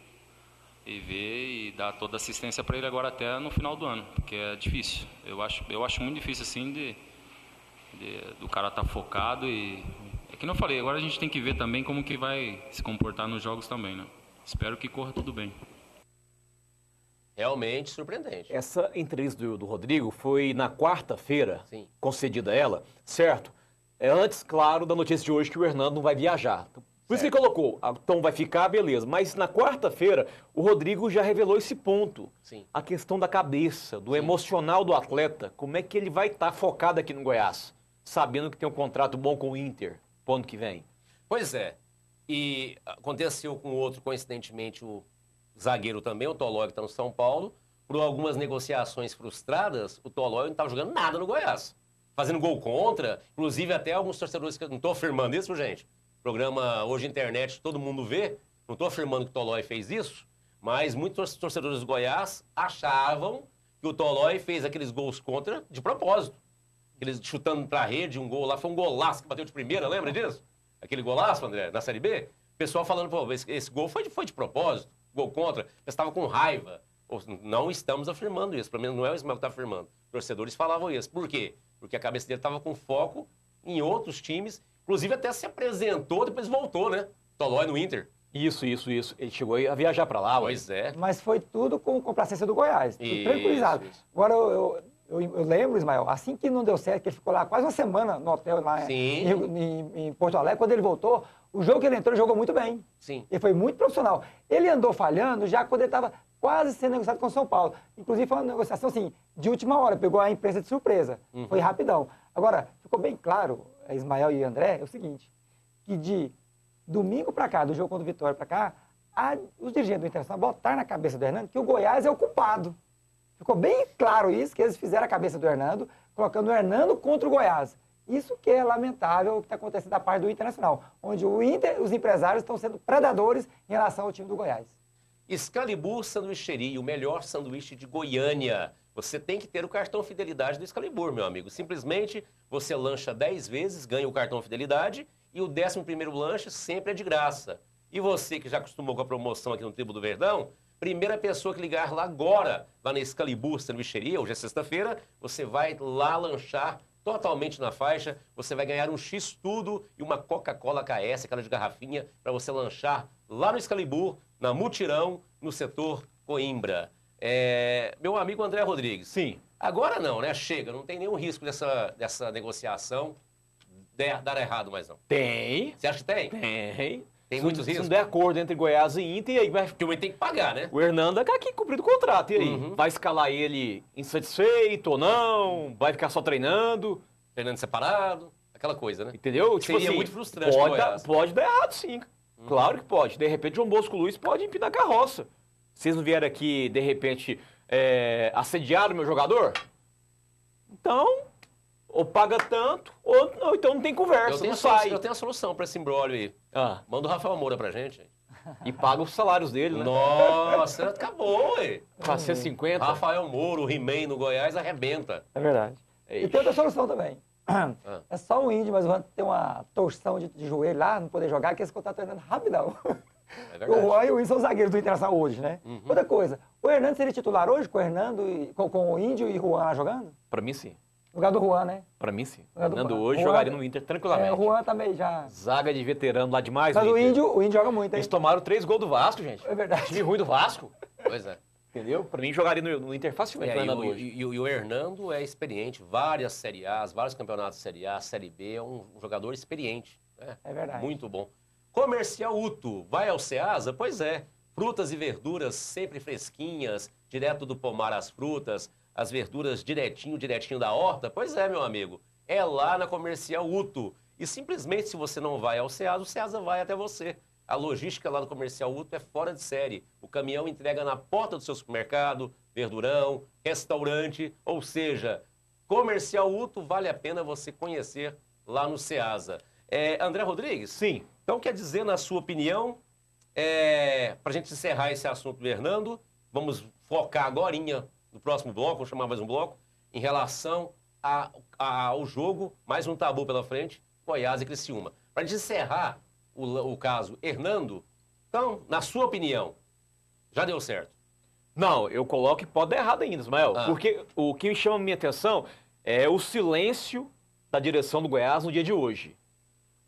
e ver e dar toda assistência para ele agora até no final do ano, porque é difícil. Eu acho muito difícil assim do cara estar focado e é que não falei, agora a gente tem que ver também como que vai se comportar nos jogos também, né? Espero que corra tudo bem. Realmente surpreendente. Essa entrevista do Rodrigo foi na quarta-feira, concedida a ela, certo? Antes, claro, da notícia de hoje que o Hernando não vai viajar. Por isso que ele colocou, então vai ficar, beleza. Mas na quarta-feira, o Rodrigo já revelou esse ponto. Sim. A questão da cabeça, do emocional do atleta. Como é que ele vai estar focado aqui no Goiás, sabendo que tem um contrato bom com o Inter pro ano que vem? Pois é. E aconteceu com outro, coincidentemente, o zagueiro também, o Tolói, que está no São Paulo. Por algumas negociações frustradas, o Tolói não estava jogando nada no Goiás. Fazendo gol contra, inclusive até alguns torcedores, que eu não estou afirmando isso, gente. Programa hoje internet, todo mundo vê. Não estou afirmando que o Tolói fez isso, mas muitos torcedores do Goiás achavam que o Tolói fez aqueles gols contra de propósito. Aqueles chutando para a rede, um gol lá, foi um golaço que bateu de primeira, lembra disso? Aquele golaço, André, na Série B? O pessoal falando, pô, esse gol foi de propósito, gol contra, eles estavam com raiva. Não estamos afirmando isso, pelo menos não é o Ismael que está afirmando. Torcedores falavam isso. Por quê? Porque a cabeça dele estava com foco em outros times, inclusive até se apresentou, depois voltou, né? Tolói no Inter. Isso. Ele chegou a viajar para lá. Pois é. Mas foi tudo com complacência do Goiás, tudo tranquilizado. Isso. Agora, eu lembro, Ismael, assim que não deu certo, que ele ficou lá quase uma semana no hotel lá em Porto Alegre, quando ele voltou, o jogo que ele entrou, ele jogou muito bem. Sim. Ele foi muito profissional. Ele andou falhando já quando ele estava quase sendo negociado com o São Paulo. Inclusive, foi uma negociação, assim, de última hora, pegou a imprensa de surpresa. Foi rapidão. Agora, ficou bem claro, Ismael e André, é o seguinte, que de domingo para cá, do jogo contra o Vitória para cá, os dirigentes do Internacional botaram na cabeça do Hernando que o Goiás é o culpado. Ficou bem claro isso, que eles fizeram a cabeça do Hernando, colocando o Hernando contra o Goiás. Isso que é lamentável o que está acontecendo da parte do Internacional, onde os empresários estão sendo predadores em relação ao time do Goiás. Excalibur Sanduicheria, o melhor sanduíche de Goiânia. Você tem que ter o cartão Fidelidade do Excalibur, meu amigo. Simplesmente você lancha 10 vezes, ganha o cartão Fidelidade e o 11º lanche sempre é de graça. E você que já acostumou com a promoção aqui no Tribo do Verdão, primeira pessoa que ligar lá agora, lá na Excalibur Sanduicheria, hoje é sexta-feira, você vai lá lanchar totalmente na faixa, você vai ganhar um X-Tudo e uma Coca-Cola KS, aquela de garrafinha, para você lanchar lá no Excalibur, na Mutirão, no setor Coimbra. Meu amigo André Rodrigues. Sim. Agora não, né? Chega, não tem nenhum risco dessa negociação dar errado mais não. Tem. Você acha que tem? Tem. Tem muitos riscos? Se não der acordo entre Goiás e Inter, e aí vai... Porque o Inter tem que pagar, né? O Hernando tá aqui cumprindo o contrato, e aí? Vai escalar ele insatisfeito ou não? Vai ficar só treinando? Treinando separado, aquela coisa, né? Entendeu? Tipo Seria assim, muito frustrante pro Goiás. pode dar errado, sim. Claro que pode. De repente, João Bosco Luiz pode empinar a carroça. Vocês não vieram aqui, de repente, assediaram o meu jogador? Então, ou paga tanto, ou então não tem conversa, não sai. Eu tenho a solução para esse imbróglio aí. Ah, Manda o Rafael Moura pra gente. e paga os salários dele, né? Nossa, acabou, ué. 450. Rafael Moura, o He-Man no Goiás, arrebenta. É verdade. E tem outra solução também. É só o Índio, mas o Juan tem uma torção de joelho lá, não poder jogar, que esse contrato tá treinando rapidão. É verdade. O Juan e o Índio são os zagueiros do Internacional hoje, né? Outra coisa, o Hernando seria titular hoje com o Hernando, com o Índio e o Juan lá jogando? Pra mim, sim. No lugar do Juan, né? Pra mim, sim. Lugar do Fernando Juan. hoje Juan- jogaria no Inter tranquilamente. O Juan também já... Zaga de veterano lá demais. Mas no o Inter. Índio joga muito, hein? Eles tomaram 3 gols do Vasco, gente. É verdade. Time ruim do Vasco. Pois é. Entendeu? Pra mim, jogaria no Inter facilmente. É, o e, Fernando o, hoje. e o Hernando é experiente, várias Série A's, vários campeonatos de Série A, Série B, é um jogador experiente. Né? É verdade. Muito bom. Comercial Uto, vai ao Ceasa? Pois é. Frutas e verduras sempre fresquinhas, direto do pomar às frutas, as verduras direitinho da horta? Pois é, meu amigo. É lá na Comercial Uto. E simplesmente, se você não vai ao Ceasa, o Ceasa vai até você. A logística lá no Comercial Uto é fora de série. O caminhão entrega na porta do seu supermercado, verdurão, restaurante, ou seja, Comercial Uto vale a pena você conhecer lá no Ceasa. André Rodrigues? Sim. Então quer dizer, na sua opinião, para a gente encerrar esse assunto do Hernando, vamos focar agorinha no próximo bloco, vou chamar mais um bloco, em relação ao jogo, mais um tabu pela frente, Goiás e Criciúma. Para a gente encerrar o caso Hernando, então, na sua opinião, já deu certo? Não, eu coloco que pode dar errado ainda, Ismael. Porque o que me chama a minha atenção é o silêncio da direção do Goiás no dia de hoje.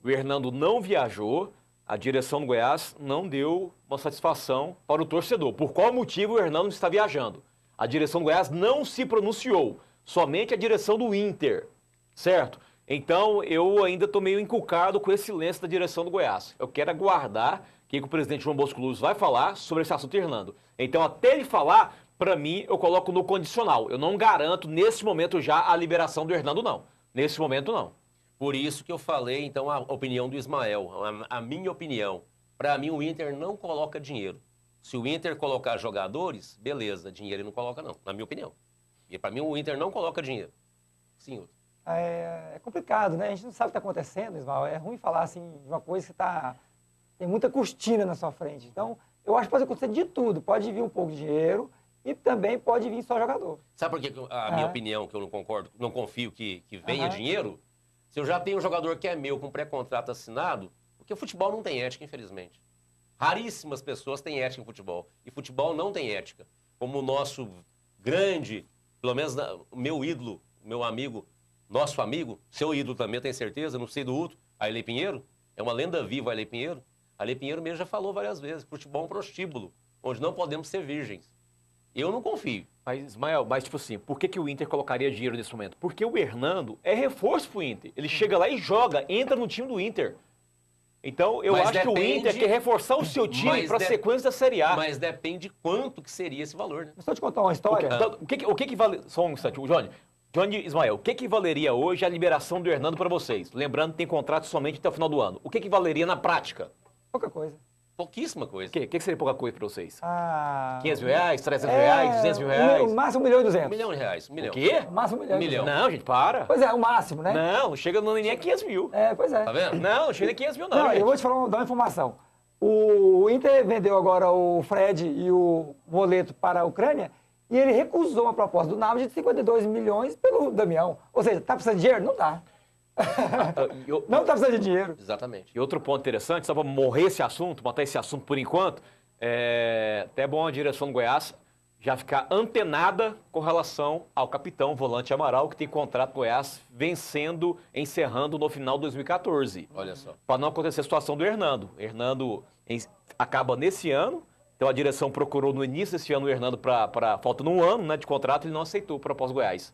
O Hernando não viajou, a direção do Goiás não deu uma satisfação para o torcedor. Por qual motivo o Hernando está viajando? A direção do Goiás não se pronunciou, somente a direção do Inter, certo? Então, eu ainda estou meio encucado com esse silêncio da direção do Goiás. Eu quero aguardar o que o presidente João Bosco Luz vai falar sobre esse assunto Hernando. Então, até ele falar, para mim, eu coloco no condicional. Eu não garanto, nesse momento, já a liberação do Hernando, não. Nesse momento, não. Por isso que eu falei, então, a opinião do Ismael, a minha opinião. Para mim, o Inter não coloca dinheiro. Se o Inter colocar jogadores, beleza, dinheiro ele não coloca, não, na minha opinião. E para mim, o Inter não coloca dinheiro. Sim, Hilton. É complicado, né? A gente não sabe o que está acontecendo, Ismael. É ruim falar assim de uma coisa que tem muita cortina na sua frente. Então, eu acho que pode acontecer de tudo. Pode vir um pouco de dinheiro e também pode vir só jogador. Sabe por que a minha opinião, que eu não concordo, não confio que venha dinheiro? Se eu já tenho um jogador que é meu com pré-contrato assinado, porque o futebol não tem ética, infelizmente. Raríssimas pessoas têm ética em futebol. E futebol não tem ética. Como o nosso grande, pelo menos o meu ídolo, meu amigo, nosso amigo, seu ídolo também, eu tenho certeza, não sei do outro, Ailey Pinheiro, é uma lenda viva, Ailey Pinheiro. Ailey Pinheiro mesmo já falou várias vezes, futebol é um prostíbulo, onde não podemos ser virgens. Eu não confio. Mas, Ismael, tipo assim, por que o Inter colocaria dinheiro nesse momento? Porque o Hernando é reforço pro Inter. Ele chega lá e joga, entra no time do Inter. Então, eu acho que o Inter quer reforçar o seu time para a sequência da Série A. Mas depende quanto que seria esse valor, né? Só te contar uma história. Então, o que vale... Só um instante, Johnny Ismael, o que valeria hoje a liberação do Hernando para vocês? Lembrando que tem contrato somente até o final do ano. O que valeria na prática? Pouca coisa. Pouquíssima coisa. O que seria pouca coisa para vocês? 500 mil reais, 300 mil reais, 200 mil reais? O máximo 1 milhão e 200. 1 milhão de reais. 1 milhão. O quê? O máximo 1 milhão. Um milhão. Não, gente, para. Pois é, o máximo, né? Não chega nem a 500 mil. Pois é. Tá vendo? Não chega nem a 500 mil não, Não, gente. eu vou te dar uma informação. O Inter vendeu agora o Fred e o Voleto para a Ucrânia e ele recusou uma proposta do Napoli de 52 milhões pelo Damião. Ou seja, tá precisando de dinheiro? Não tá. Não tá precisando de dinheiro. Exatamente. E outro ponto interessante, só para morrer esse assunto, matar esse assunto por enquanto, até bom a direção do Goiás já ficar antenada com relação ao capitão volante Amaral, que tem contrato com o Goiás encerrando no final de 2014. Olha só. Para não acontecer a situação do Hernando. Hernando acaba nesse ano, então a direção procurou no início desse ano o Hernando faltando um ano, né, de contrato, ele não aceitou para pós Goiás.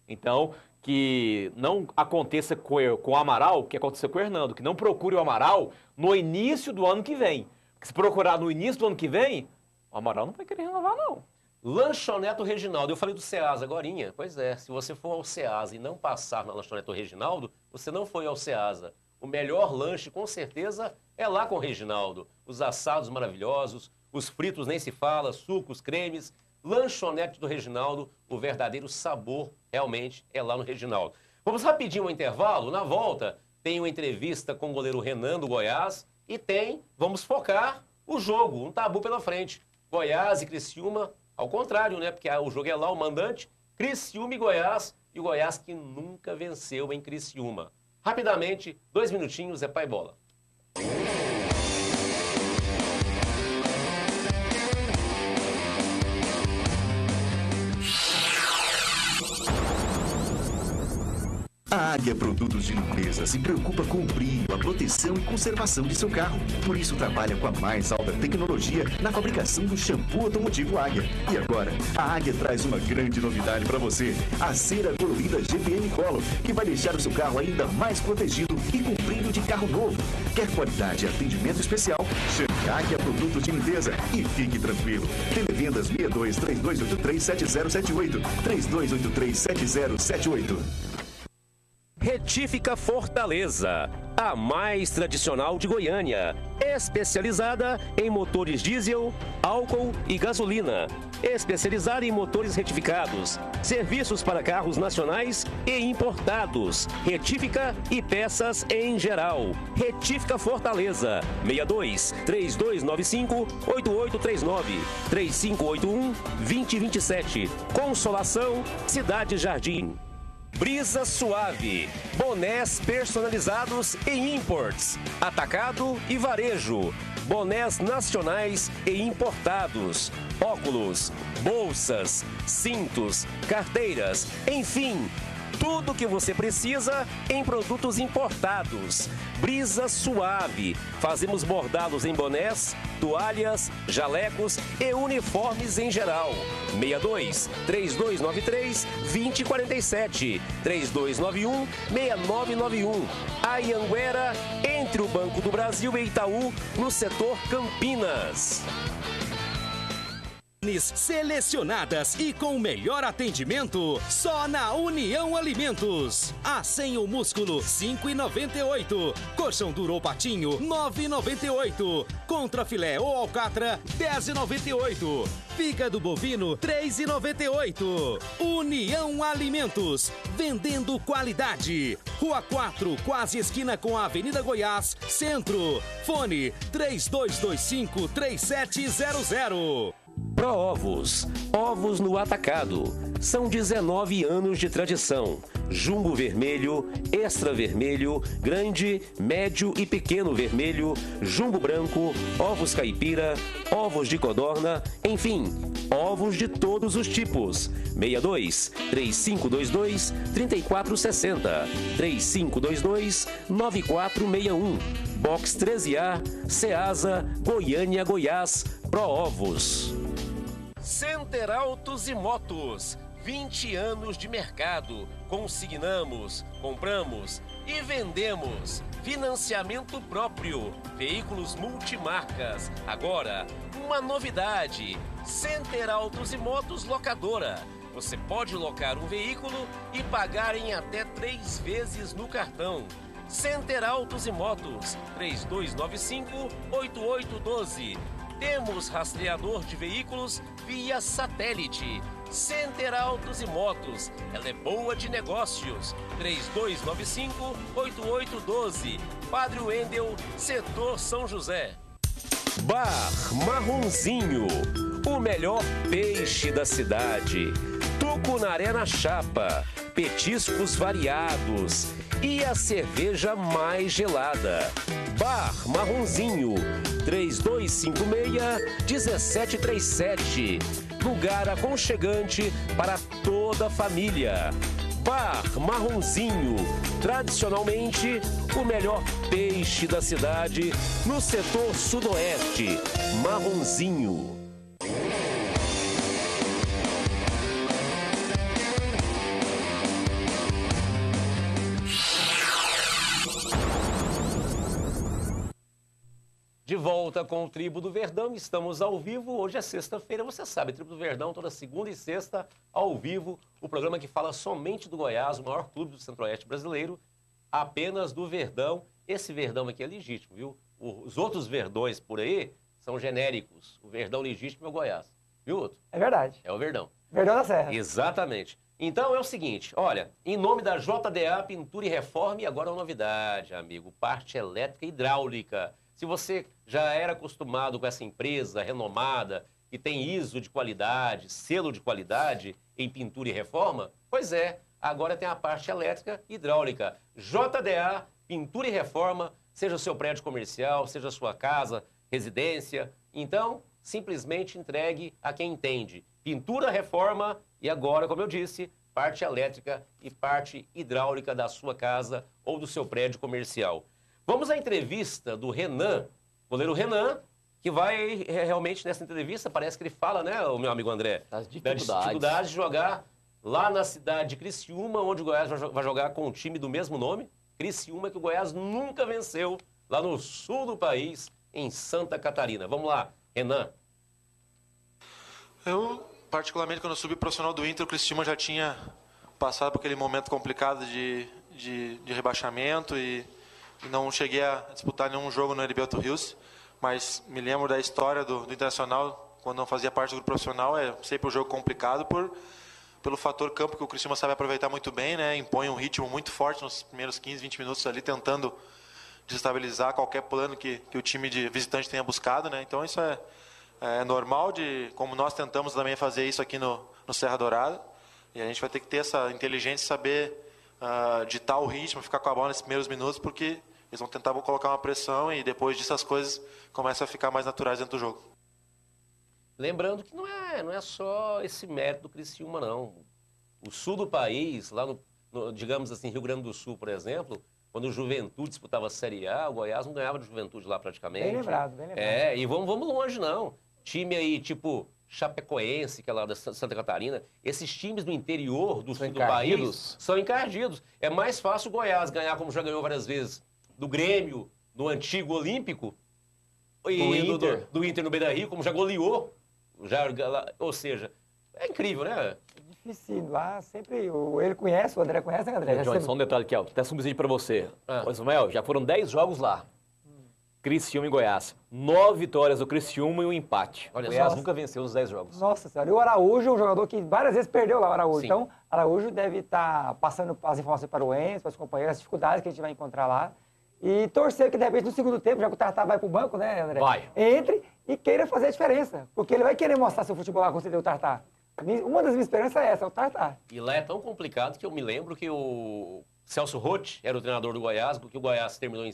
Então, que não aconteça com o Amaral o que aconteceu com o Hernando, que não procure o Amaral no início do ano que vem. Porque se procurar no início do ano que vem, o Amaral não vai querer renovar, não. Lanchoneto Reginaldo. Eu falei do Ceasa agorinha. Pois é, se você for ao Ceasa e não passar na Lanchoneto Reginaldo, você não foi ao Ceasa. O melhor lanche, com certeza, é lá com o Reginaldo. Os assados maravilhosos, os fritos nem se fala, sucos, cremes. Lanchonete do Reginaldo, o verdadeiro sabor realmente é lá no Reginaldo. Vamos rapidinho ao intervalo, na volta tem uma entrevista com o goleiro Renan do Goiás e vamos focar o jogo, um tabu pela frente. Goiás e Criciúma, ao contrário, né? Porque o jogo é lá, o mandante, Criciúma e o Goiás que nunca venceu em Criciúma. Rapidamente, 2 minutinhos, é pai bola. A Águia Produtos de Limpeza se preocupa com o brilho, a proteção e conservação de seu carro. Por isso trabalha com a mais alta tecnologia na fabricação do shampoo automotivo Águia. E agora, a Águia traz uma grande novidade para você. A cera colorida GPM Color, que vai deixar o seu carro ainda mais protegido e com brilho de carro novo. Quer qualidade e atendimento especial? Chame a Águia Produtos de Limpeza e fique tranquilo. Televendas 62 3283 7078 3283 7078. Retífica Fortaleza, a mais tradicional de Goiânia, especializada em motores diesel, álcool e gasolina, especializada em motores retificados, serviços para carros nacionais e importados, retífica e peças em geral. Retífica Fortaleza, 62 3295 8839 3581 2027, Consolação, Cidade Jardim. Brisa Suave, bonés personalizados e imports, atacado e varejo, bonés nacionais e importados, óculos, bolsas, cintos, carteiras, enfim, tudo o que você precisa em produtos importados. Brisa Suave, fazemos bordados em bonés, toalhas, jalecos e uniformes em geral. 62 3293 2047 3291 6991. Anhanguera, entre o Banco do Brasil e Itaú, no setor Campinas. Selecionadas e com o melhor atendimento só na União Alimentos. A sem o músculo 5,98. Colchão duro ou patinho 9,98. Contra filé ou alcatra 10,98. Fígado bovino 3,98. União Alimentos, vendendo qualidade. Rua 4, quase esquina com a Avenida Goiás, Centro. Fone 3225-3700. Proovos, ovos no atacado. São 19 anos de tradição. Jumbo vermelho, extra vermelho, grande, médio e pequeno vermelho, jumbo branco, ovos caipira, ovos de codorna, enfim, ovos de todos os tipos. 62 3522 3460 3522 9461. Box 13A, Ceasa, Goiânia, Goiás, Proovos. Center Autos e Motos, 20 anos de mercado. Consignamos, compramos e vendemos. Financiamento próprio, veículos multimarcas. Agora, uma novidade, Center Autos e Motos Locadora. Você pode locar um veículo e pagar em até 3 vezes no cartão. Center Autos e Motos, 3295-8812. Temos rastreador de veículos via satélite. Center Autos e Motos, ela é boa de negócios. 3295-8812. Padre Wendel, setor São José. Bar Marronzinho, o melhor peixe da cidade. Tucunaré na chapa, petiscos variados e a cerveja mais gelada. Bar Marronzinho, 3256-1737. Lugar aconchegante para toda a família. Bar Marronzinho, tradicionalmente o melhor peixe da cidade, no setor sudoeste. Marronzinho. De volta com o Tribo do Verdão, estamos ao vivo, hoje é sexta-feira, você sabe, Tribo do Verdão, toda segunda e sexta, ao vivo, o programa que fala somente do Goiás, o maior clube do Centro-Oeste brasileiro, apenas do Verdão. Esse Verdão aqui é legítimo, viu? Os outros Verdões por aí são genéricos, o Verdão legítimo é o Goiás. viu, Otto? É verdade. É o Verdão. Verdão da Serra. Exatamente. Então é o seguinte, olha, em nome da JDA Pintura e Reforma, e agora uma novidade, amigo, parte elétrica e hidráulica. Se você já era acostumado com essa empresa renomada, que tem ISO de qualidade, selo de qualidade em pintura e reforma, pois é, agora tem a parte elétrica e hidráulica. JDA Pintura e Reforma, seja o seu prédio comercial, seja a sua casa, residência, então simplesmente entregue a quem entende. Pintura, reforma e agora, como eu disse, parte elétrica e parte hidráulica da sua casa ou do seu prédio comercial. Vamos à entrevista do Renan, goleiro Renan, que vai realmente nessa entrevista, parece que ele fala, né, o meu amigo André? Das dificuldades de jogar lá na cidade de Criciúma, onde o Goiás vai jogar com um time do mesmo nome. Criciúma, que o Goiás nunca venceu lá no sul do país, em Santa Catarina. Vamos lá, Renan. Eu, particularmente, quando eu subi profissional do Inter, o Criciúma já tinha passado por aquele momento complicado de rebaixamento e não cheguei a disputar nenhum jogo no Heriberto Rios, mas me lembro da história do Internacional, quando não fazia parte do grupo profissional, é sempre um jogo complicado pelo fator campo que o Criciúma sabe aproveitar muito bem, né? Impõe um ritmo muito forte nos primeiros 15, 20 minutos ali, tentando desestabilizar qualquer plano que o time de visitante tenha buscado, né? Então isso é normal, como nós tentamos também fazer isso aqui no Serra Dourada, e a gente vai ter que ter essa inteligência e saber ditar o ritmo, ficar com a bola nesses primeiros minutos, porque eles vão tentar colocar uma pressão e depois disso as coisas começam a ficar mais naturais dentro do jogo. Lembrando que não é só esse mérito do Criciúma, não. O sul do país, lá digamos assim, Rio Grande do Sul, por exemplo, quando o Juventude disputava a Série A, o Goiás não ganhava de Juventude lá praticamente. Bem lembrado, bem lembrado. E vamos longe, não. Time aí, tipo Chapecoense, que é lá da Santa Catarina, esses times do interior do sul do país são encardidos. É mais fácil o Goiás ganhar, como já ganhou várias vezes, do Grêmio, no antigo Olímpico, e do Inter no Beira-Rio, como já goleou. Ou seja, é incrível, né? Difícil. Lá sempre ele conhece, o André conhece, né, André? Johnny, só um detalhe aqui, ó. Até um vídeo pra você. Ô, Ismael, já foram 10 jogos lá. Criciúma e Goiás. 9 vitórias do Criciúma e um empate. Olha, Goiás só. nunca venceu nos 10 jogos. Nossa senhora. E o Araújo, um jogador que várias vezes perdeu lá o Araújo. Sim. Então, Araújo deve estar passando as informações para o Enzo, para os companheiros, as dificuldades que a gente vai encontrar lá. E torcer que, de repente, no segundo tempo, já que o Tartar vai para o banco, né, André? Vai. Entre e queira fazer a diferença. Porque ele vai querer mostrar seu futebol lá quando você deu o Tartar. Uma das minhas esperanças é essa, é o Tartar. E lá é tão complicado que eu me lembro que o Celso Roth era o treinador do Goiás, porque o Goiás terminou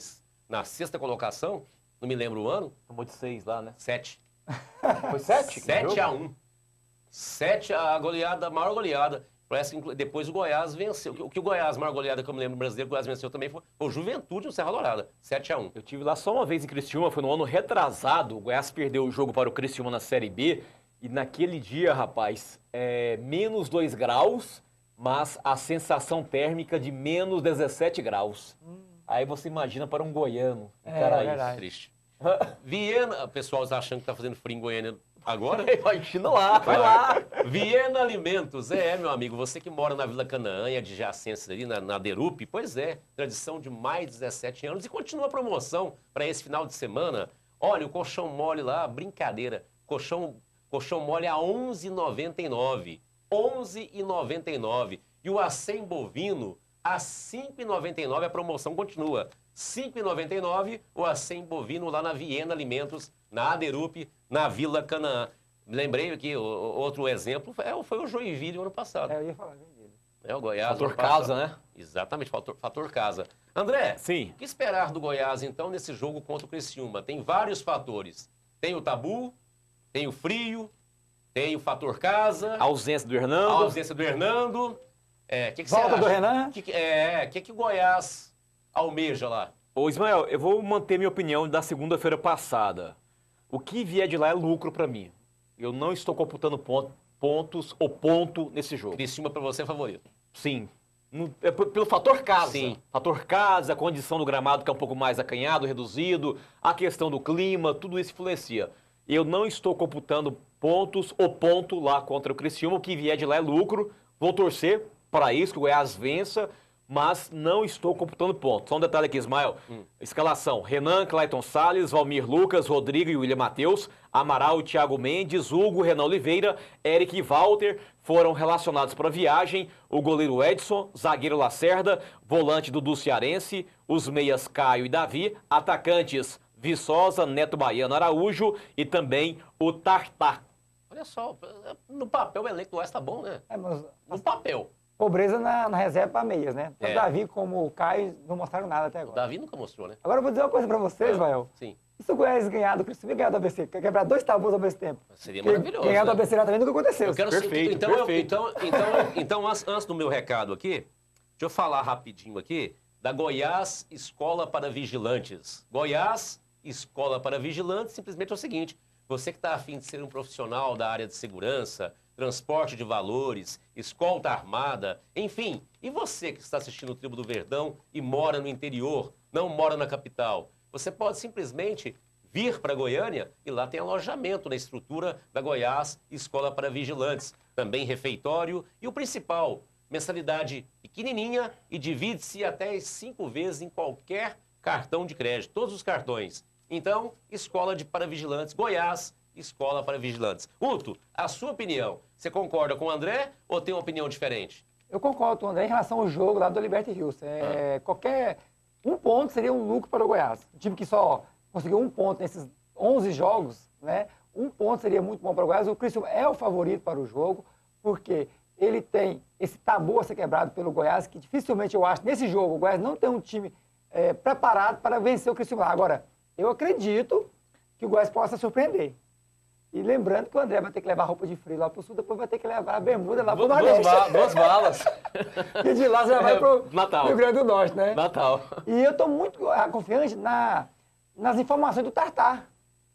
na 6ª colocação, não me lembro o ano. Tomou de 6 lá, né? 7. Foi 7? 7-1. 7, a goleada, a maior goleada. Parece que depois o Goiás venceu. O que o Goiás, a maior goleada que eu me lembro brasileiro, o Goiás venceu também foi o Juventude no Serra Dourada. 7-1. Eu tive lá só uma vez em Criciúma, foi no ano retrasado. O Goiás perdeu o jogo para o Criciúma na Série B. E naquele dia, rapaz, menos 2 graus, mas a sensação térmica de menos 17 graus. Aí você imagina para um goiano. É verdade. Triste. Viena, o pessoal está achando que está fazendo frio em Goiânia agora? Imagina lá, vai lá. Viena Alimentos, meu amigo, você que mora na Vila Canaã e adjacências ali na Derup, pois é, tradição de mais de 17 anos e continua a promoção para esse final de semana. Olha, o colchão mole lá, brincadeira, colchão mole a R$ 11,99, R$ 11,99. E o acém bovino a R$ 5,99, a promoção continua. R$ 5,99 o acém bovino lá na Viena Alimentos, na Aderup, na Vila Canaã. Lembrei aqui, outro exemplo foi o Joinville ano passado. Eu ia falar, Joinville. O Goiás. Fator casa, né? Exatamente, fator casa. André, Sim. O que esperar do Goiás, então, nesse jogo contra o Criciúma? Tem vários fatores. Tem o tabu, tem o frio, tem o fator casa. A ausência do A Hernando. ausência do Hernando. Que você Volta acha? do Renan. O que o Goiás almeja lá? Ô, Ismael, eu vou manter minha opinião da segunda-feira passada. O que vier de lá é lucro pra mim. Eu não estou computando pontos ou ponto nesse jogo. Criciúma pra você é favorito. Sim. Pelo fator casa. Sim. Fator casa, a condição do gramado que é um pouco mais acanhado, reduzido, a questão do clima, tudo isso influencia. Eu não estou computando pontos ou ponto lá contra o Criciúma. O que vier de lá é lucro. Vou torcer para isso, que o Goiás vença. mas não estou computando pontos. Só um detalhe aqui, Ismael. Escalação: Renan, Clayton Salles, Valmir Lucas, Rodrigo e William Matheus, Amaral, Thiago Mendes, Hugo, Renan Oliveira, Eric e Walter foram relacionados para a viagem. O goleiro Edson, zagueiro Lacerda, volante Dudu Cearense, os meias Caio e Davi, atacantes Viçosa, Neto Baiano, Araújo e também o Tartá. Olha só, no papel o elenco do Goiás tá bom, né? Mas No papel. pobreza na reserva para meias, né? Tanto É. o Davi como o Caio não mostraram nada até O agora. Davi nunca mostrou, né? Agora eu vou dizer uma coisa para vocês, Vael. Sim. E se o Goiás ganhar do Criciúma e ganhar do ABC? Quer quebrar 2 tabus ao mesmo tempo? Seria maravilhoso. Ganhar do né? ABC lá também nunca aconteceu. Eu quero Perfeito, então, perfeito. Então, antes do meu recado aqui, deixa eu falar rapidinho aqui da Goiás Escola para Vigilantes. Goiás Escola para Vigilantes simplesmente é o seguinte: você que está afim de ser um profissional da área de segurança, transporte de valores, escolta armada, enfim, e você que está assistindo o Tribo do Verdão e mora no interior, não mora na capital, você pode simplesmente vir para Goiânia e lá tem alojamento na estrutura da Goiás Escola para Vigilantes, também refeitório e o principal, mensalidade pequenininha e divide-se até 5 vezes em qualquer cartão de crédito, todos os cartões. Então, Escola para Vigilantes, Goiás, Escola para Vigilantes. Uto, a sua opinião, você concorda com o André ou tem uma opinião diferente? Eu concordo com o André em relação ao jogo lá do Liberty Hills. Qualquer um ponto seria um lucro para o Goiás. Um time que só conseguiu 1 ponto nesses 11 jogos, né? 1 ponto seria muito bom para o Goiás. O Criciúma é o favorito para o jogo, porque ele tem esse tabu a ser quebrado pelo Goiás, que dificilmente eu acho, nesse jogo, o Goiás não tem um time preparado para vencer o Criciúma. Agora, eu acredito que o Goiás possa surpreender. E lembrando que o André vai ter que levar roupa de frio lá pro sul, depois vai ter que levar a bermuda lá pro Nordeste. Duas balas. E de lá você já vai pro Natal. Rio Grande do Norte, né? Natal. E eu estou muito confiante nas informações do Tartá.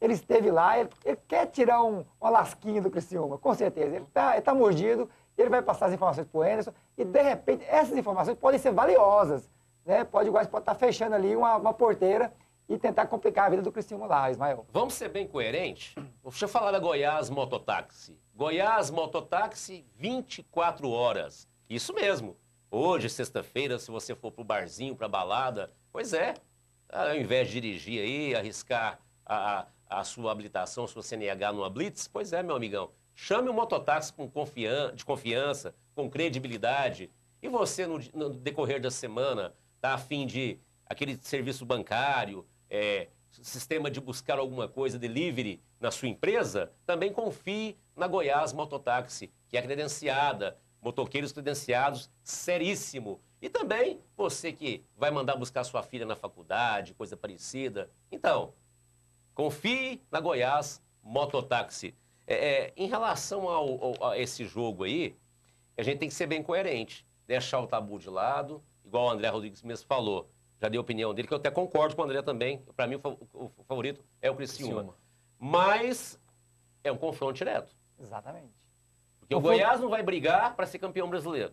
Ele esteve lá, ele quer tirar uma lasquinha do Criciúma, com certeza. Ele tá mordido, ele vai passar as informações pro Anderson e, de repente, essas informações podem ser valiosas. Né? O Goiás pode estar fechando ali uma porteira e tentar complicar a vida do Criciúma lá, Ismael. Vamos ser bem coerentes? Deixa eu falar da Goiás Mototáxi. Goiás Mototáxi, 24 horas. Isso mesmo. Hoje, sexta-feira, se você for pro barzinho, pra balada, pois é, ao invés de dirigir aí, arriscar a sua habilitação, sua CNH numa blitz, pois é, meu amigão, chame o mototáxi de confiança, com credibilidade. E você, no decorrer da semana, tá a fim de aquele serviço bancário, sistema de buscar alguma coisa, delivery na sua empresa, também confie na Goiás Mototáxi, que é credenciada, motoqueiros credenciados, seríssimo. E também você que vai mandar buscar sua filha na faculdade, coisa parecida. Então, confie na Goiás Mototáxi. Em relação a esse jogo aí, a gente tem que ser bem coerente, deixar o tabu de lado, igual o André Rodrigues mesmo falou. Já dei a opinião dele, que eu até concordo com o André também. Para mim, o favorito é o Criciúma. Mas é um confronto direto. Exatamente. Porque o Goiás não vai brigar para ser campeão brasileiro.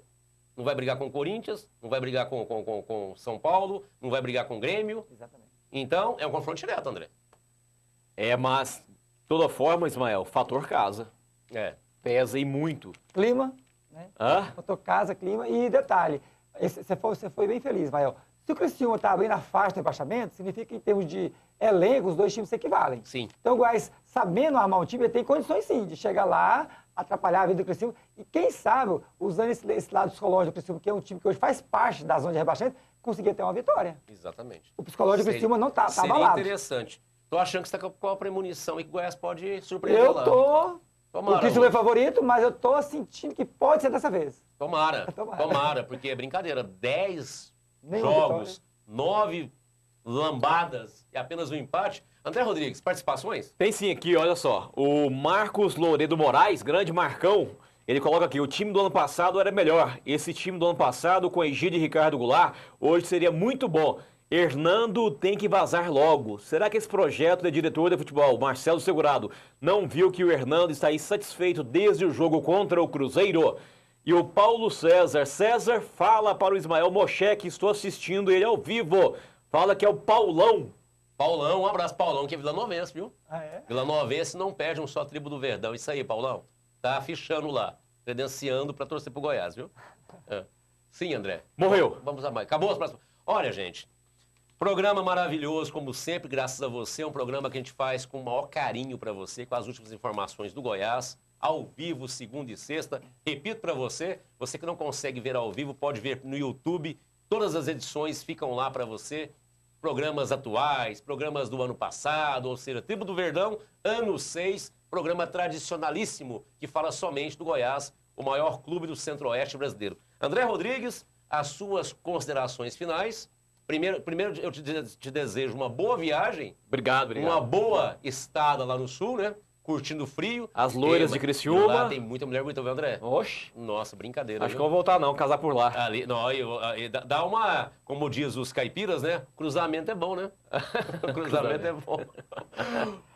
Não vai brigar com o Corinthians, não vai brigar com São Paulo, não vai brigar com o Grêmio. Exatamente. Então, é um confronto direto, André. Mas, de toda forma, Ismael, fator casa. Pesa e muito. Clima, né? Botou casa, clima. E detalhe, você foi bem feliz, Ismael. Se o Criciúma está abrindo a faixa do rebaixamento, significa que em termos de elenco, os dois times se equivalem. Sim. Então o Goiás, sabendo armar um time, ele tem condições sim de chegar lá, atrapalhar a vida do Criciúma. E quem sabe, usando esse lado psicológico do Criciúma, que é um time que hoje faz parte da zona de rebaixamento, conseguir ter uma vitória. Exatamente. O psicológico do Criciúma não está seria abalado. Interessante. Tô achando que você está com a premonição e que o Goiás pode surpreender Eu lá. o Criciúma é favorito, mas eu tô sentindo que pode ser dessa vez. Tomara, porque é brincadeira. 10 Nenhuma jogos, 9 lambadas e apenas um empate. André Rodrigues, participações? Tem sim aqui, olha só. O Marcos Louredo Moraes, grande Marcão, ele coloca aqui, o time do ano passado era melhor. Esse time do ano passado, com Egídio e Ricardo Goulart, hoje seria muito bom. Hernando tem que vazar logo. Será que esse projeto de diretor de futebol, Marcelo Segurado, não viu que o Hernando está insatisfeito desde o jogo contra o Cruzeiro? E o Paulo César. César, fala para o Ismael Moché, que estou assistindo ele ao vivo. Fala que é o Paulão. Paulão, um abraço, Paulão, que é vilanovense, viu? É? Vilanovense não perde um só Tribo do Verdão. Isso aí, Paulão. Tá fichando lá, credenciando para torcer pro Goiás, viu? Sim, André. Morreu. Vamos a mais. Acabou as próximas. Olha, gente, programa maravilhoso, como sempre, graças a você. É um programa que a gente faz com o maior carinho para você, com as últimas informações do Goiás, ao vivo, segunda e sexta. Repito para você, você que não consegue ver ao vivo, pode ver no YouTube. Todas as edições ficam lá para você. Programas atuais, programas do ano passado, ou seja, Tribo do Verdão, ano 6, programa tradicionalíssimo que fala somente do Goiás, o maior clube do Centro-Oeste brasileiro. André Rodrigues, as suas considerações finais. Primeiro eu te desejo uma boa viagem. Obrigado, obrigado. Uma boa estada lá no sul, né? Curtindo o frio. As loiras de Criciúma. Lá tem muita mulher bonita, viu, André? Oxe. Nossa, brincadeira. Acho viu? que eu vou voltar não, casar por lá. Ali, não, dá uma, como diz os caipiras, né? Cruzamento é bom, né? Cruzamento é bom.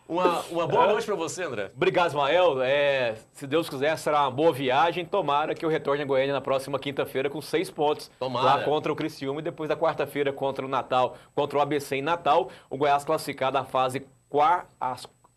Uma boa noite para você, André. Obrigado, Ismael. Se Deus quiser, será uma boa viagem. Tomara que eu retorne a Goiânia na próxima quinta-feira com 6 pontos. Tomara. Lá contra o Criciúma e depois da quarta-feira contra o Natal, contra o ABC em Natal. O Goiás classificado à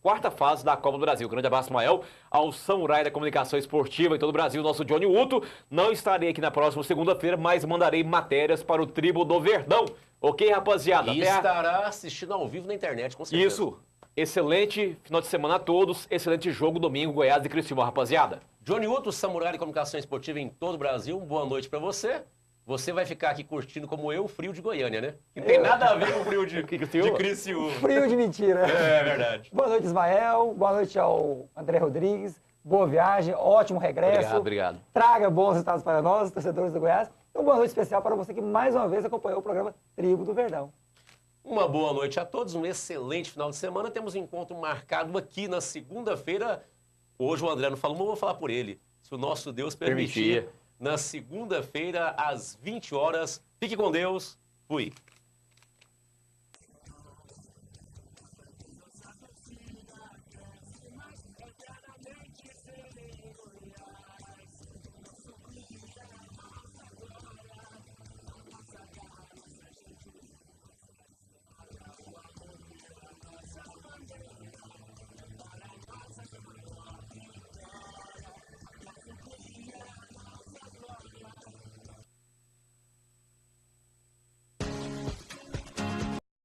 quarta fase da Copa do Brasil. Grande abraço, Ismael. Ao samurai da comunicação esportiva em todo o Brasil, nosso Johnny Uto. Não estarei aqui na próxima segunda-feira, mas mandarei matérias para o Tribo do Verdão. Ok, rapaziada? E estará assistindo ao vivo na internet, com certeza. Isso. Excelente final de semana a todos. Excelente jogo domingo, Goiás e Criciúma, rapaziada. Johnny Uto, samurai de comunicação esportiva em todo o Brasil. Boa noite para você. Você vai ficar aqui curtindo, como eu, o frio de Goiânia, né? Que tem nada a ver com o frio de Criciúma. Frio de mentira. É verdade. Boa noite, Ismael. Boa noite ao André Rodrigues. Boa viagem, ótimo regresso. Obrigado. Traga bons resultados para nós, torcedores do Goiás. E uma boa noite especial para você que mais uma vez acompanhou o programa Tribo do Verdão. Uma boa noite a todos, um excelente final de semana. Temos um encontro marcado aqui na segunda-feira. Hoje o André não falou, mas eu vou falar por ele. Se o nosso Deus permitir. Na segunda-feira, às 20 horas. Fique com Deus. Fui.